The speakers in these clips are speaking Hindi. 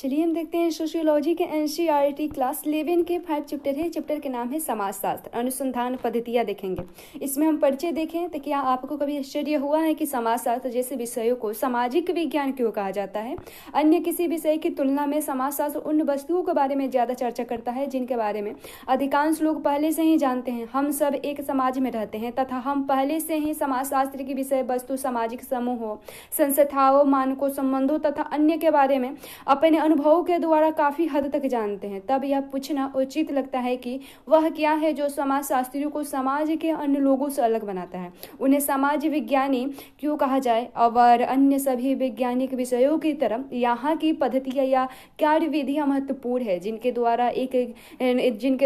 चलिए हम देखते हैं सोशियोलॉजी के एनसीईआरटी क्लास 11 के 5 चैप्टर है। चैप्टर के नाम है समाजशास्त्र अनुसंधान पद्धतियाँ देखेंगे। इसमें हम परिचय देखें तो क्या आपको कभी आश्चर्य हुआ है कि समाजशास्त्र जैसे विषयों को सामाजिक विज्ञान क्यों कहा जाता है? अन्य किसी विषय की तुलना में समाजशास्त्र उन वस्तुओं के बारे में ज़्यादा चर्चा करता है जिनके बारे में अधिकांश लोग पहले से ही जानते हैं। हम सब एक समाज में रहते हैं तथा हम पहले से ही समाजशास्त्र की विषय वस्तु, सामाजिक समूहों, संस्थाओं, मानकों, संबंधों तथा अन्य के बारे में अपने अनुभवों के द्वारा काफी हद तक जानते हैं। तब यह पूछना उचित लगता है कि वह क्या है जो समाजशास्त्रियों को समाज के अन्य लोगों से अलग बनाता है। उन्हें समाज विज्ञानी क्यों कहा जाए? और अन्य सभी वैज्ञानिक विषयों की तरह यहाँ की पद्धतियाँ या कार्यविधियाँ महत्वपूर्ण है जिनके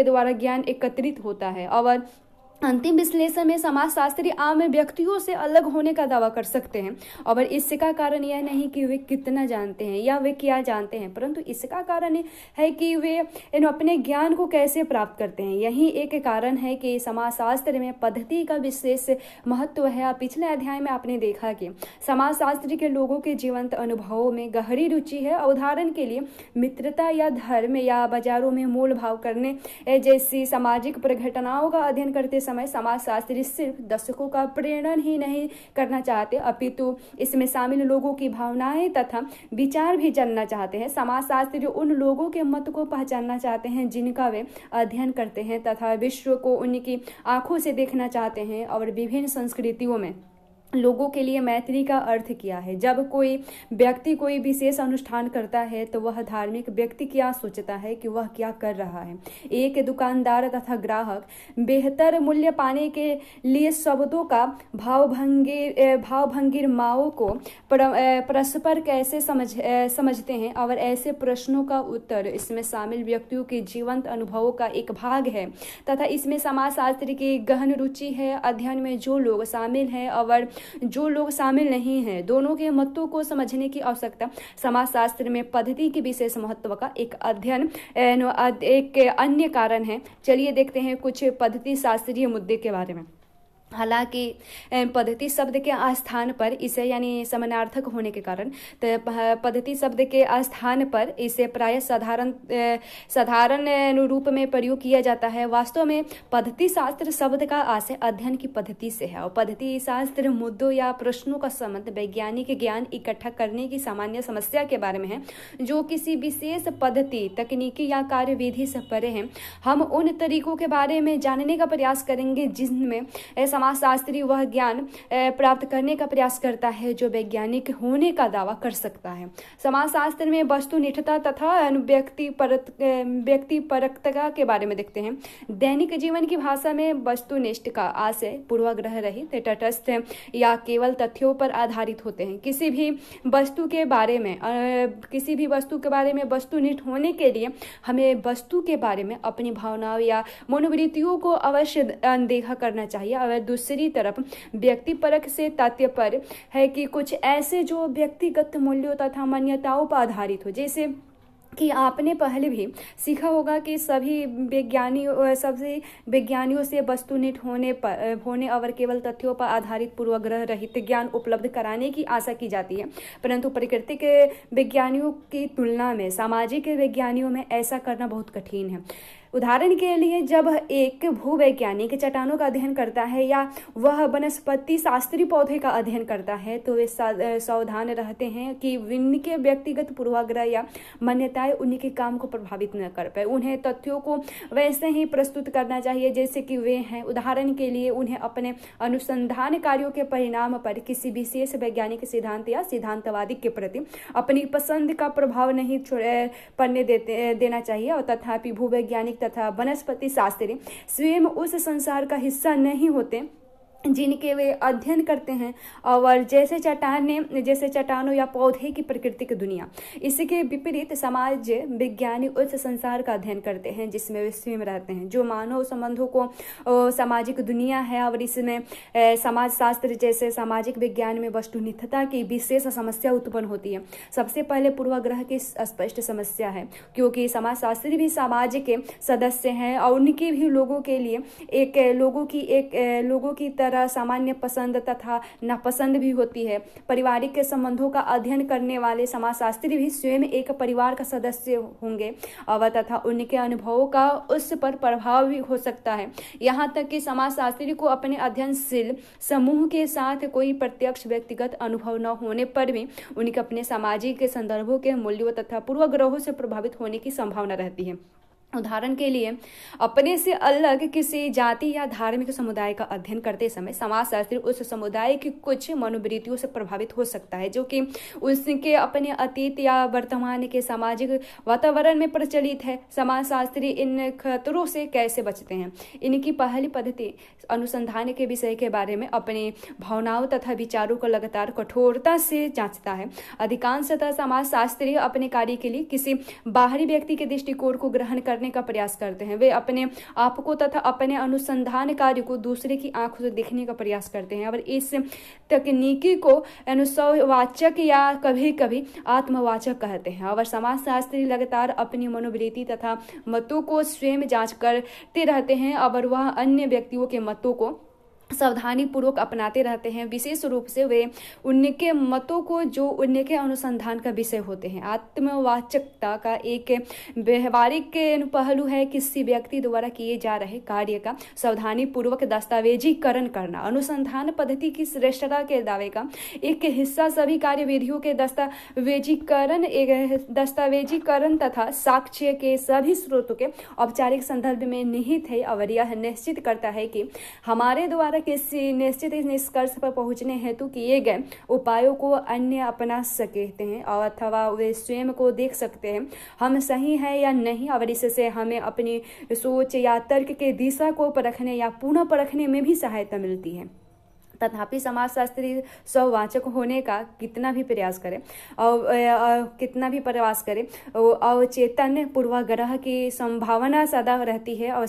द्वारा ज्ञान एकत्रित होता है। और अंतिम विश्लेषण में समाजशास्त्री आम व्यक्तियों से अलग होने का दावा कर सकते हैं। और इसका कारण यह नहीं कि वे कितना जानते हैं या वे क्या जानते हैं, परंतु इसका कारण है कि वे अपने ज्ञान को कैसे प्राप्त करते हैं। यही एक कारण है कि समाजशास्त्र में पद्धति का विशेष महत्व है। पिछले अध्याय में आपने देखा कि समाजशास्त्र के लोगों के जीवंत अनुभवों में गहरी रुचि है। उदाहरण के लिए मित्रता या धर्म या बाजारों में मोल भाव करने जैसी सामाजिक प्रघटनाओं का अध्ययन करते समय समाजशास्त्री सिर्फ दर्शकों का प्रेरण ही नहीं करना चाहते, अपितु इसमें शामिल लोगों की भावनाएं तथा विचार भी जानना चाहते हैं। समाजशास्त्री उन लोगों के मत को पहचानना चाहते हैं जिनका वे अध्ययन करते हैं तथा विश्व को उनकी आंखों से देखना चाहते हैं। और विभिन्न संस्कृतियों में लोगों के लिए मैत्री का अर्थ क्या है? जब कोई व्यक्ति कोई विशेष अनुष्ठान करता है तो वह धार्मिक व्यक्ति क्या सोचता है कि वह क्या कर रहा है? एक दुकानदार तथा ग्राहक बेहतर मूल्य पाने के लिए शब्दों का भावभंगिमाओं को परस्पर कैसे समझते हैं? और ऐसे प्रश्नों का उत्तर इसमें शामिल व्यक्तियों के जीवंत अनुभवों का एक भाग है तथा इसमें समाजशास्त्र की गहन रुचि है। अध्ययन में जो लोग शामिल हैं और जो लोग शामिल नहीं हैं, दोनों के मतों को समझने की आवश्यकता समाजशास्त्र में पद्धति के विशेष महत्व का एक अन्य कारण है। चलिए देखते हैं कुछ पद्धति शास्त्रीय मुद्दे के बारे में। हालांकि पद्धति शब्द के स्थान पर इसे यानी समानार्थक होने के कारण पद्धति शब्द के स्थान पर इसे प्राय साधारण रूप में प्रयोग किया जाता है। वास्तव में पद्धति शास्त्र शब्द का आशय अध्ययन की पद्धति से है और पद्धति शास्त्र मुद्दों या प्रश्नों का संबंध वैज्ञानिक ज्ञान इकट्ठा करने की सामान्य समस्या के बारे में है जो किसी विशेष पद्धति, तकनीकी या कार्यविधि से परे हैं। हम उन तरीकों के बारे में जानने का प्रयास करेंगे जिनमें समाजशास्त्री वह ज्ञान प्राप्त करने का प्रयास करता है जो वैज्ञानिक होने का दावा कर सकता है। समाजशास्त्र में वस्तुनिष्ठता तथा व्यक्तिपरकता के बारे में देखते हैं। दैनिक जीवन की भाषा में वस्तुनिष्ठ का आशय पूर्वाग्रह रहित, तटस्थ या केवल तथ्यों पर आधारित होते हैं। किसी भी वस्तु के बारे में वस्तुनिष्ठ होने के लिए हमें वस्तु के बारे में अपनी भावनाओं या मनोवृत्तियों को अवश्य अनदेखा करना चाहिए। और दूसरी तरफ व्यक्तिपरक से तात्पर्य है कि कुछ ऐसे जो व्यक्तिगत मूल्यों तथा मान्यताओं पर आधारित हो। जैसे कि आपने पहले भी सीखा होगा कि सभी विज्ञानियों से वस्तुनिष्ठ होने और केवल तथ्यों पर आधारित पूर्वाग्रह रहित ज्ञान उपलब्ध कराने की आशा की जाती है, परंतु प्राकृतिक विज्ञानियों की तुलना में सामाजिक विज्ञानियों में ऐसा करना बहुत कठिन है। उदाहरण के लिए जब एक भूवैज्ञानिक चट्टानों का अध्ययन करता है या वह वनस्पति शास्त्री पौधे का अध्ययन करता है तो वे सावधान रहते हैं कि उनके व्यक्तिगत पूर्वाग्रह या मान्यताएं उनके काम को प्रभावित न कर पाए। उन्हें तथ्यों को वैसे ही प्रस्तुत करना चाहिए जैसे कि वे हैं। उदाहरण के लिए उन्हें अपने अनुसंधान कार्यों के परिणाम पर किसी विशेष वैज्ञानिक सिद्धांत या सिद्धांतवादी के प्रति अपनी पसंद का प्रभाव नहीं पड़ने देना चाहिए। और तथापि भूवैज्ञानिक तथा वनस्पति शास्त्री स्वयं उस संसार का हिस्सा नहीं होते जिनके वे अध्ययन करते हैं। और जैसे चट्टानों या पौधे की प्राकृतिक दुनिया, इसके विपरीत समाज विज्ञानी उस संसार का अध्ययन करते हैं जिसमें वे स्वयं रहते हैं, जो मानव संबंधों को सामाजिक दुनिया है। और इसमें समाजशास्त्र जैसे सामाजिक विज्ञान में वस्तुनिष्ठता की विशेष समस्या उत्पन्न होती है। सबसे पहले पूर्वाग्रह की स्पष्ट समस्या है क्योंकि समाजशास्त्री भी समाज के सदस्य हैं और उनके भी लोगों की तरह तरह सामान्य पसंद तथा नापसंद भी होती है। पारिवारिक संबंधों का अध्ययन करने वाले समाजशास्त्री भी स्वयं एक परिवार का सदस्य होंगे और तथा उनके अनुभवों का उस पर प्रभाव भी हो सकता है। यहाँ तक कि समाजशास्त्री को अपने अध्ययनशील समूह के साथ कोई प्रत्यक्ष व्यक्तिगत अनुभव न होने पर भी उनके अपने सामाजिक संदर्भों के मूल्यों तथा पूर्वाग्रहों से प्रभावित होने की संभावना रहती है। उदाहरण के लिए अपने से अलग किसी जाति या धार्मिक समुदाय का अध्ययन करते समय समाजशास्त्री उस समुदाय की कुछ मनोवृत्तियों से प्रभावित हो सकता है जो कि उसके अपने अतीत या वर्तमान के सामाजिक वातावरण में प्रचलित है। समाजशास्त्री इन खतरों से कैसे बचते हैं? इनकी पहली पद्धति अनुसंधान के विषय के बारे में अपनी भावनाओं तथा विचारों को लगातार कठोरता से जांचता है। अधिकांशतः समाजशास्त्री अपने कार्य के लिए किसी बाहरी व्यक्ति के दृष्टिकोण को ग्रहण करने का प्रयास करते हैं। वे अपने आप को तथा अपने अनुसंधान कार्य को दूसरे की आंखों से देखने का प्रयास करते हैं और इस तकनीकी को अनुसववाचक या कभी कभी आत्मवाचक कहते हैं। और समाजशास्त्री लगातार अपनी मनोवृत्ति तथा मतों को स्वयं जांच करते रहते हैं और वह अन्य व्यक्तियों के मतों को सावधानी पूर्वक अपनाते रहते हैं। विशेष रूप से वे उनके मतों को जो उनके अनुसंधान का विषय होते हैं। आत्मवाचकता का एक व्यवहारिक पहलू है किसी व्यक्ति द्वारा किए जा रहे कार्य का सावधानी पूर्वक दस्तावेजीकरण करना। अनुसंधान पद्धति की श्रेष्ठता के दावे का एक हिस्सा सभी कार्यविधियों के दस्तावेजीकरण तथा साक्ष्य के सभी स्रोतों के औपचारिक संदर्भ में निहित है और यह निश्चित करता है कि हमारे द्वारा किसी निश्चित निष्कर्ष पर पहुंचने हेतु किए गए उपायों को अन्य अपना सकते हैं और अथवा वे स्वयं को देख सकते हैं हम सही है या नहीं और इससे हमें अपनी सोच या तर्क के दिशा को परखने या पुनः परखने में भी सहायता मिलती है। तथापि समाजशास्त्री स्ववाचक होने का कितना भी प्रयास करे अवचेतन पूर्वाग्रह की संभावना सदा रहती है और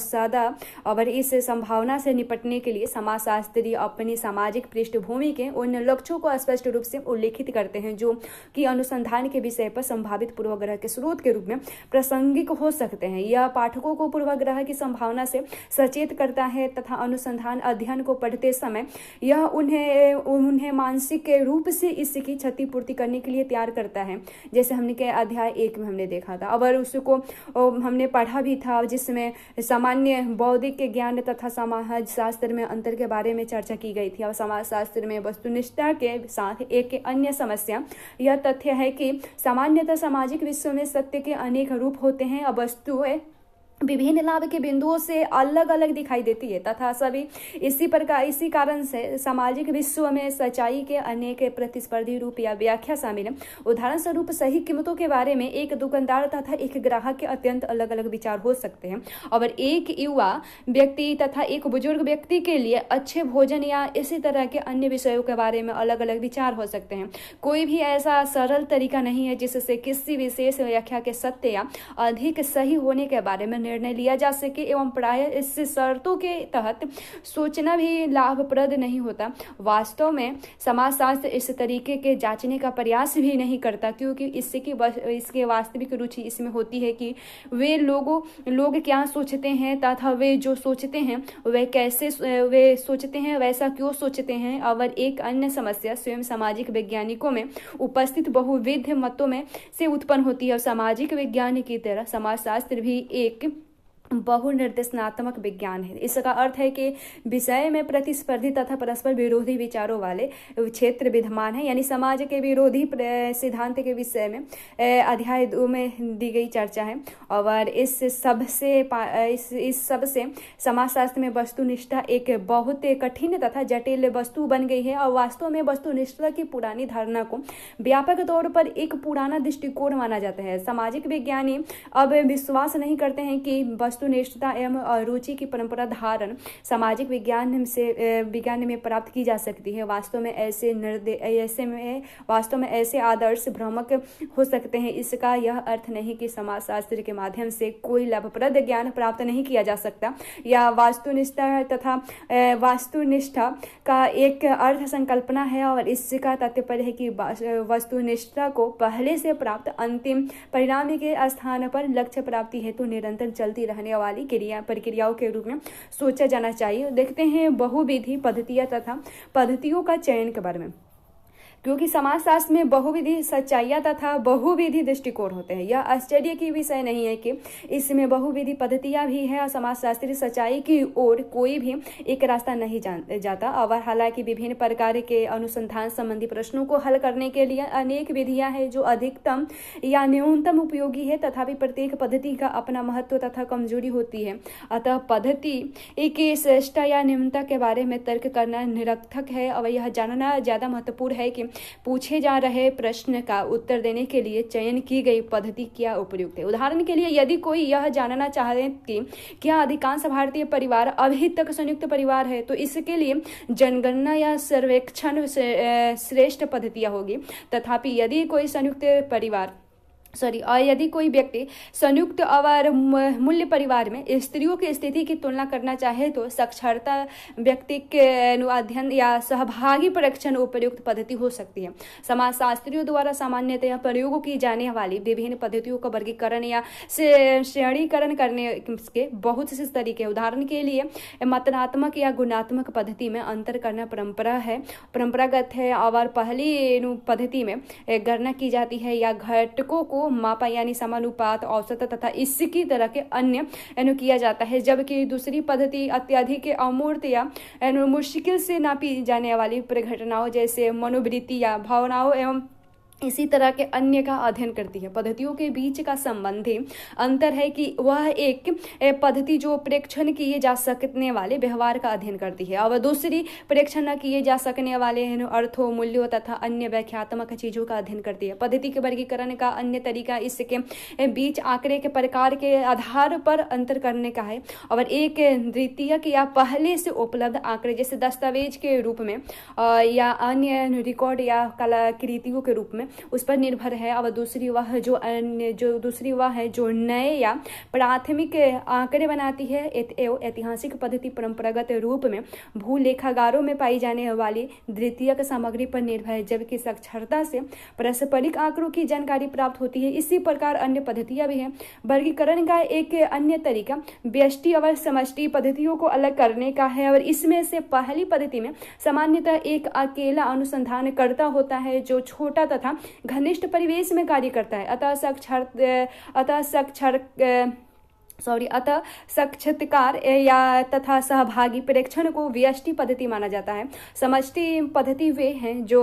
इस संभावना से निपटने के लिए समाजशास्त्री अपनी सामाजिक पृष्ठभूमि के उन लक्ष्यों को स्पष्ट रूप से उल्लेखित करते हैं जो कि अनुसंधान के विषय पर संभावित पूर्वाग्रह के स्रोत के रूप में प्रासंगिक हो सकते हैं। यह पाठकों को पूर्वाग्रह की संभावना से सचेत करता है तथा अनुसंधान अध्ययन को पढ़ते समय यह उन्हें मानसिक रूप से इसकी क्षतिपूर्ति करने के लिए तैयार करता है। जैसे हमने के अध्याय 1 में हमने देखा था और उसको हमने पढ़ा भी था जिसमें सामान्य बौद्धिक ज्ञान तथा समाज शास्त्र में अंतर के बारे में चर्चा की गई थी। और समाज शास्त्र में वस्तुनिष्ठता के साथ एक अन्य समस्या यह तथ्य है कि सामान्यतः सामाजिक विश्व में सत्य के अनेक रूप होते हैं और वस्तुएं विभिन्न लाभ के बिंदुओं से अलग अलग दिखाई देती है तथा सभी इसी कारण से सामाजिक विश्व में सच्चाई के अनेक प्रतिस्पर्धी रूप या व्याख्या शामिल है। उदाहरण स्वरूप सही कीमतों के बारे में एक दुकानदार तथा एक ग्राहक के अत्यंत अलग अलग विचार हो सकते हैं और एक युवा व्यक्ति तथा एक बुजुर्ग व्यक्ति के लिए अच्छे भोजन या इसी तरह के अन्य विषयों के बारे में अलग अलग विचार हो सकते हैं। कोई भी ऐसा सरल तरीका नहीं है जिससे किसी विशेष व्याख्या के सत्य या अधिक सही होने के बारे में निर्णय लिया जा सके एवं प्रायः इस शर्तों के तहत सोचना भी लाभप्रद नहीं होता। वास्तव में समाजशास्त्र इस तरीके के जांचने का प्रयास भी नहीं करता क्योंकि इसके वास्तविक रुचि इसमें होती है कि लोग क्या सोचते हैं तथा वे जो सोचते हैं वे सोचते हैं वैसा क्यों सोचते हैं। और एक अन्य समस्या स्वयं सामाजिक वैज्ञानिकों में उपस्थित बहुविध मतों में से उत्पन्न होती है और सामाजिक विज्ञान की तरह समाजशास्त्र भी एक बहुनिर्देशनात्मक विज्ञान है। इसका अर्थ है कि विषय में प्रतिस्पर्धी तथा परस्पर विरोधी विचारों वाले क्षेत्र विद्यमान है। यानी समाज के विरोधी सिद्धांत के विषय में अध्याय 2 में दी गई चर्चा है और इस सब से समाजशास्त्र में वस्तुनिष्ठा एक बहुत कठिन तथा जटिल वस्तु बन गई है और वास्तव में वस्तुनिष्ठता की पुरानी धारणा को व्यापक तौर पर एक पुराना दृष्टिकोण माना जाता है। सामाजिक विज्ञानी अब विश्वास नहीं करते हैं कि वस्तुनिष्ठता एवं रुचि की परंपरा धारण सामाजिक विज्ञान में प्राप्त की जा सकती है। वास्तव में ऐसे आदर्श भ्रामक हो सकते हैं। इसका यह अर्थ नहीं कि समाजशास्त्र के माध्यम से कोई लाभप्रद ज्ञान प्राप्त नहीं किया जा सकता या वास्तुनिष्ठा का एक अर्थ संकल्पना है और इसका तात्पर्य है कि वस्तुनिष्ठता को पहले से प्राप्त अंतिम परिणाम के स्थान पर लक्ष्य प्राप्ति हेतु निरंतर चलती रहने जाने वाली प्रक्रियाओं के रूप में सोचा जाना चाहिए। देखते हैं बहुविधि पद्धतियाँ तथा पद्धतियों का चयन के बारे में, क्योंकि समाजशास्त्र में बहुविधि सच्चाइयाँ तथा बहुविधि दृष्टिकोण होते हैं। यह आश्चर्य की विषय नहीं है कि इसमें बहुविधि पद्धतियाँ भी है और समाजशास्त्रीय सच्चाई की ओर कोई भी एक रास्ता नहीं जाता। और हालांकि विभिन्न प्रकार के अनुसंधान संबंधी प्रश्नों को हल करने के लिए अनेक विधियाँ हैं जो अधिकतम या न्यूनतम उपयोगी है, तथापि प्रत्येक पद्धति का अपना महत्व तथा कमजोरी होती है। अतः पद्धति की श्रेष्ठता या निम्नता के बारे में तर्क करना निरर्थक है और यह जानना ज्यादा महत्वपूर्ण है कि पूछे जा रहे प्रश्न का उत्तर देने के लिए चयन की गई पद्धति क्या उपयुक्त है। उदाहरण के लिए, यदि कोई यह जानना चाहे कि क्या अधिकांश भारतीय परिवार अभी तक संयुक्त परिवार है, तो इसके लिए जनगणना या सर्वेक्षण श्रेष्ठ पद्धतियां होगी। तथापि यदि कोई व्यक्ति संयुक्त और मूल्य परिवार में स्त्रियों की स्थिति की तुलना करना चाहे तो साक्षरता व्यक्ति के अध्ययन या सहभागी परीक्षण उपयुक्त पद्धति हो सकती है। समाजशास्त्रियों द्वारा सामान्यतः प्रयोग की जाने वाली विभिन्न पद्धतियों का वर्गीकरण या श्रेणीकरण करने के बहुत से तरीके। उदाहरण के लिए, मतनात्मक या गुणात्मक पद्धति में अंतर करना परंपरागत है और पहली पद्धति में गणना की जाती है या घटकों को मापा यानी समानुपात, औसत तथा इसकी तरह के अन्य किया जाता है, जबकि दूसरी पद्धति अत्यधिक अमूर्त या मुश्किल से नापी जाने वाली घटनाओं जैसे मनोवृत्ति या भावनाओं एवं इसी तरह के अन्य का अध्ययन करती है। पद्धतियों के बीच का संबंधी अंतर है कि वह एक पद्धति जो प्रेक्षण किए जा सकने वाले व्यवहार का अध्ययन करती है और दूसरी प्रेक्षण न किए जा सकने वाले अर्थों, मूल्यों तथा अन्य व्याख्यात्मक चीजों का अध्ययन करती है। पद्धति के वर्गीकरण का अन्य तरीका इसके बीच आंकड़े के प्रकार के आधार पर अंतर करने का है और एक द्वितीयक या पहले से उपलब्ध आंकड़े जैसे दस्तावेज के रूप में या अन्य रिकॉर्ड या कलाकृतियों के रूप में उस पर निर्भर है। और दूसरी वह है जो नए या प्राथमिक आंकड़े बनाती है। ऐतिहासिक पद्धति परंपरागत रूप में भूलेखागारों में पाई जाने वाली द्वितीयक सामग्री पर निर्भर है, जबकि साक्षरता से पारस्परिक आंकड़ों की जानकारी प्राप्त होती है। इसी प्रकार अन्य पद्धतियां भी हैं। वर्गीकरण का एक अन्य तरीका व्यष्टि और समष्टि पद्धतियों को अलग करने का है और इसमें से पहली पद्धति में सामान्यतः एक अकेला अनुसंधानकर्ता होता है जो छोटा तथा घनिष्ठ परिवेश में कार्य करता है। अतः साक्षात्कार या तथा सहभागी प्रेक्षण को व्यष्टि पद्धति माना जाता है। समष्टि पद्धति वे हैं जो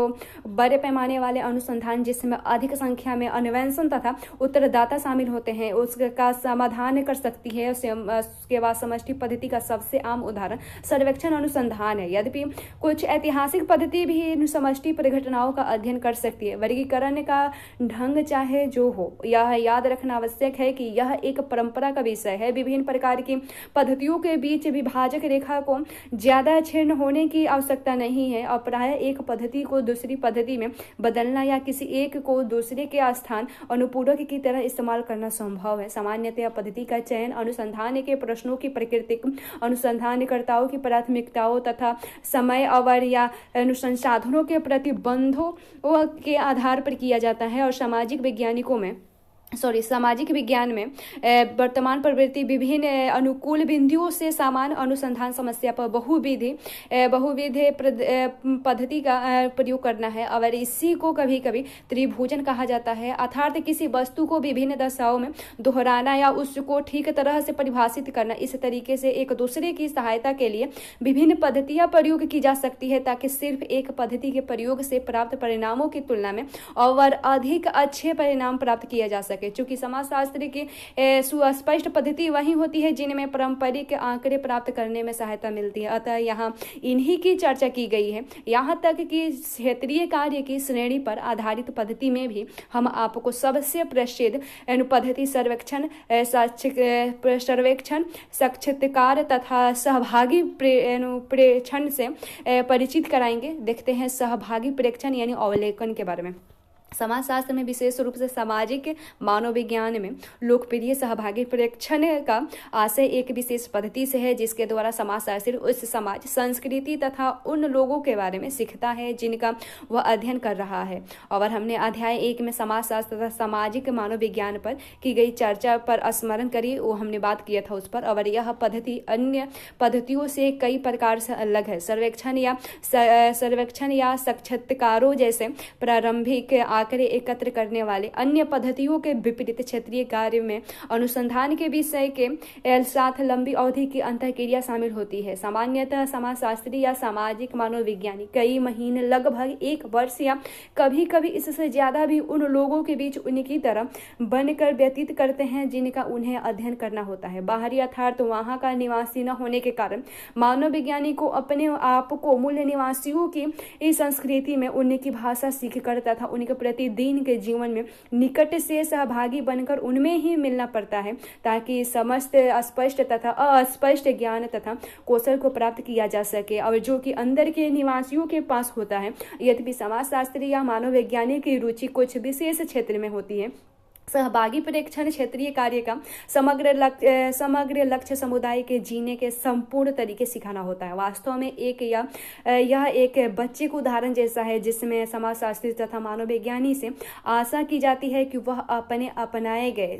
बड़े पैमाने वाले अनुसंधान जिसमें अधिक संख्या में अन्वेषण तथा उत्तरदाता शामिल होते हैं उसका समाधान कर सकती है। उसके बाद समष्टि पद्धति का सबसे आम उदाहरण सर्वेक्षण अनुसंधान है। यद्यपि कुछ ऐतिहासिक पद्धति भी समष्टि परिघटनाओं का अध्ययन कर सकती है। वर्गीकरण का ढंग चाहे जो हो, यह याद रखना आवश्यक है कि यह एक परंपरा का है। विभिन्न प्रकार की पद्धतियों के बीच विभाजक रेखा को ज्यादा क्षीण होने की आवश्यकता नहीं है और प्रायः एक पद्धति को दूसरी पद्धति में बदलना या किसी एक को दूसरे के स्थान अनुपूरक की तरह इस्तेमाल करना संभव है। सामान्यतः पद्धति का चयन अनुसंधान के प्रश्नों की प्रकृति, अनुसंधानकर्ताओं की प्राथमिकताओं तथा समय अवधि या संसाधनों के प्रतिबंधों के आधार पर किया जाता है। और सामाजिक विज्ञान में वर्तमान प्रवृत्ति विभिन्न अनुकूल बिंदुओं से समान अनुसंधान समस्या पर बहुविध पद्धति का प्रयोग करना है और इसी को कभी कभी त्रिभुजन कहा जाता है। अर्थात किसी वस्तु को विभिन्न दशाओं में दोहराना या उसको ठीक तरह से परिभाषित करना। इस तरीके से एक दूसरे की सहायता के लिए विभिन्न पद्धतियां प्रयोग की जा सकती है ताकि सिर्फ एक पद्धति के प्रयोग से प्राप्त परिणामों की तुलना में और अधिक अच्छे परिणाम प्राप्त किया जा सके। चूंकि समाजशास्त्र की सुस्पष्ट पद्धति वही होती है जिनमें पारंपरिक आंकड़े प्राप्त करने में सहायता मिलती है। अतः यहाँ इन्हीं की चर्चा की गई है। यहाँ तक कि क्षेत्रीय कार्य की श्रेणी पर आधारित पद्धति में भी हम आपको सबसे प्रसिद्ध पद्धति सर्वेक्षण, साक्षात्कार तथा सहभागी प्रेक्षण से परिचित कराएंगे। देखते हैं सहभागी प्रेक्षण यानी अवलोकन के बारे में। समाजशास्त्र में विशेष रूप से सामाजिक मानव विज्ञान में लोकप्रिय सहभागी प्रेक्षण का आशय एक विशेष पद्धति से है जिसके द्वारा समाजशास्त्री उस समाज, संस्कृति तथा उन लोगों के बारे में सीखता है जिनका वह अध्ययन कर रहा है। और हमने अध्याय 1 में समाजशास्त्र तथा सामाजिक मानव विज्ञान पर की गई चर्चा पर स्मरण करी, वो हमने बात किया था उस पर। और यह पद्धति अन्य पद्धतियों से कई प्रकार से अलग है। सर्वेक्षण या साक्षात्कारों जैसे प्रारंभिक आंकड़े एकत्र करने वाले अन्य पद्धतियों के विपरीत क्षेत्रीय कार्य में अनुसंधान के विषय के साथ लंबी अवधि की अंतःक्रिया शामिल होती है। सामान्यतः समाजशास्त्री या सामाजिक मानव विज्ञानी कई महीने, लगभग 1 वर्ष या कभी कभी इससे ज्यादा भी उन लोगों के बीच उनकी तरह बनकर व्यतीत करते हैं जिनका उन्हें अध्ययन करना होता है। बाहरी अर्थात वहां का निवासी न होने के कारण मानव विज्ञानी को अपने आप को मूल निवासियों की इस संस्कृति में उनकी भाषा सीखकर तथा उनके प्रतिदिन के जीवन में निकट से सहभागी बनकर उनमें ही मिलना पड़ता है ताकि समस्त स्पष्ट तथा अस्पष्ट ज्ञान तथा कौशल को प्राप्त किया जा सके, और जो कि अंदर के निवासियों के पास होता है। यद्यपि समाजशास्त्री या मानव वैज्ञानिक की रुचि कुछ विशेष क्षेत्र में होती है। सहभागी प्रेक्षण क्षेत्रीय कार्य का समग्र लक्ष्य समुदाय के जीने के संपूर्ण तरीके सिखाना होता है। वास्तव में यह एक बच्चे को उदाहरण जैसा है जिसमें समाजशास्त्री तथा मानव विज्ञानी से आशा की जाती है कि वह अपने अपनाए गए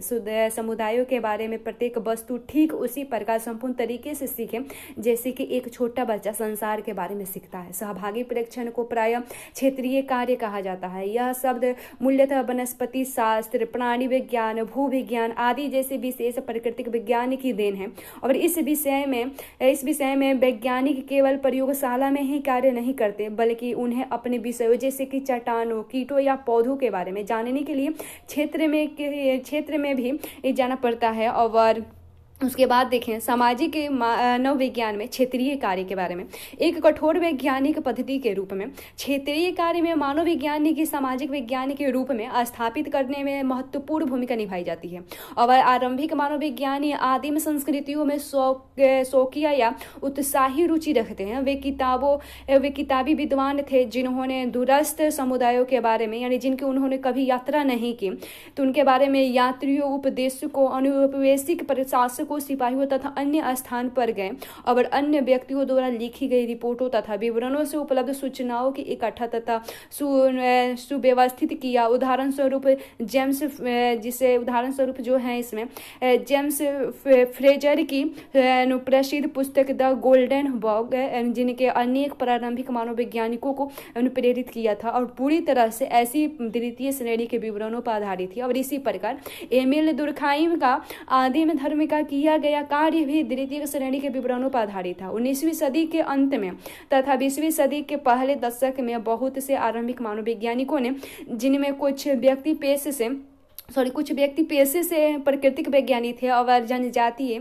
समुदायों के बारे में प्रत्येक वस्तु ठीक उसी प्रकार संपूर्ण तरीके से सीखे जैसे कि एक छोटा बच्चा संसार के बारे में सीखता है। सहभागी प्रेक्षण को प्रायः क्षेत्रीय कार्य कहा जाता है। यह शब्द मूल्यतः वनस्पति शास्त्र, प्राणी विज्ञान, भूविज्ञान आदि जैसे विशेष प्राकृतिक विज्ञान की देन है। और इस विषय में वैज्ञानिक केवल प्रयोगशाला में ही कार्य नहीं करते बल्कि उन्हें अपने विषयों जैसे कि चट्टानों, कीटों या पौधों के बारे में जानने के लिए क्षेत्र में भी जाना पड़ता है। और उसके बाद देखें सामाजिक मानव विज्ञान में क्षेत्रीय कार्य के बारे में। एक कठोर वैज्ञानिक पद्धति के रूप में क्षेत्रीय कार्य में मानव विज्ञान की सामाजिक विज्ञान के रूप में स्थापित करने में महत्वपूर्ण भूमिका निभाई जाती है। और आरंभिक मानव विज्ञानी आदिम संस्कृतियों में शौकिया या उत्साही रुचि रखते हैं। वे किताबी विद्वान थे जिन्होंने दूरस्थ समुदायों के बारे में यानी जिनकी उन्होंने कभी यात्रा नहीं की तो उनके बारे में यात्रियों, उपदेशकों, अनुपवेशिक प्रशासकों, सिपाहियों तथा अन्य स्थान पर गए और अन्य व्यक्तियों द्वारा लिखी गई रिपोर्टों तथा विवरणों से उपलब्ध सूचनाओं की इकट्ठा तथा सुव्यवस्थित किया। उदाहरण स्वरूप जेम्स फ्रेजर की प्रसिद्ध पुस्तक द गोल्डन बॉग जिनके अनेक प्रारंभिक मानव वैज्ञानिकों को प्रेरित किया था और पूरी तरह से ऐसी द्वितीय श्रेणी के विवरणों पर आधारित थी। और इसी प्रकार एमिल दुर्खाइम का आदिम धर्म का किया गया कार्य भी द्वितीय श्रेणी के विवरणों पर आधारित था। 19वीं सदी के अंत में तथा 20वीं सदी के पहले दशक में बहुत से आरंभिक मानव वैज्ञानिकों ने जिनमें कुछ व्यक्ति पेशे से प्राकृतिक वैज्ञानी थे और जनजातीय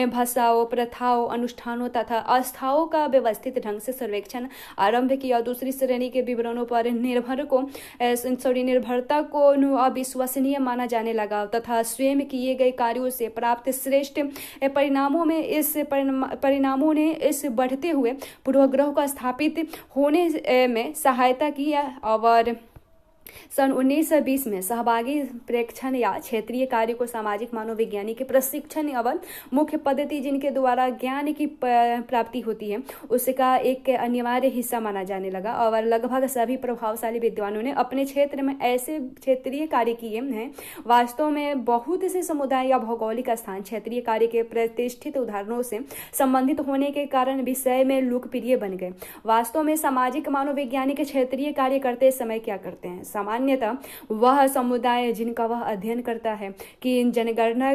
भाषाओं, प्रथाओं, अनुष्ठानों तथा आस्थाओं का व्यवस्थित ढंग से सर्वेक्षण आरंभ किया। दूसरी श्रेणी के विवरणों पर निर्भरता को अविश्वसनीय माना जाने लगा तथा स्वयं किए गए कार्यों से प्राप्त श्रेष्ठ परिणामों ने इस बढ़ते हुए पूर्वाग्रह को स्थापित होने में सहायता की। और सन 1920 में सहभागी प्रेक्षण या क्षेत्रीय कार्य को सामाजिक मानव विज्ञानी के प्रशिक्षण एवं मुख्य पद्धति जिनके द्वारा ज्ञान की प्राप्ति होती है उसका एक अनिवार्य हिस्सा माना जाने लगा। और लगभग सभी प्रभावशाली विद्वानों ने अपने क्षेत्र में ऐसे क्षेत्रीय कार्य किए हैं। वास्तव में बहुत से समुदाय या भौगोलिक स्थान क्षेत्रीय कार्य के प्रतिष्ठित उदाहरणों से संबंधित होने के कारण विषय में लोकप्रिय बन गए। वास्तव में सामाजिक मानव विज्ञानी के क्षेत्रीय कार्य करते समय क्या करते हैं? सामान्यतः वह समुदाय जिनका वह अध्ययन करता है कि जनगणना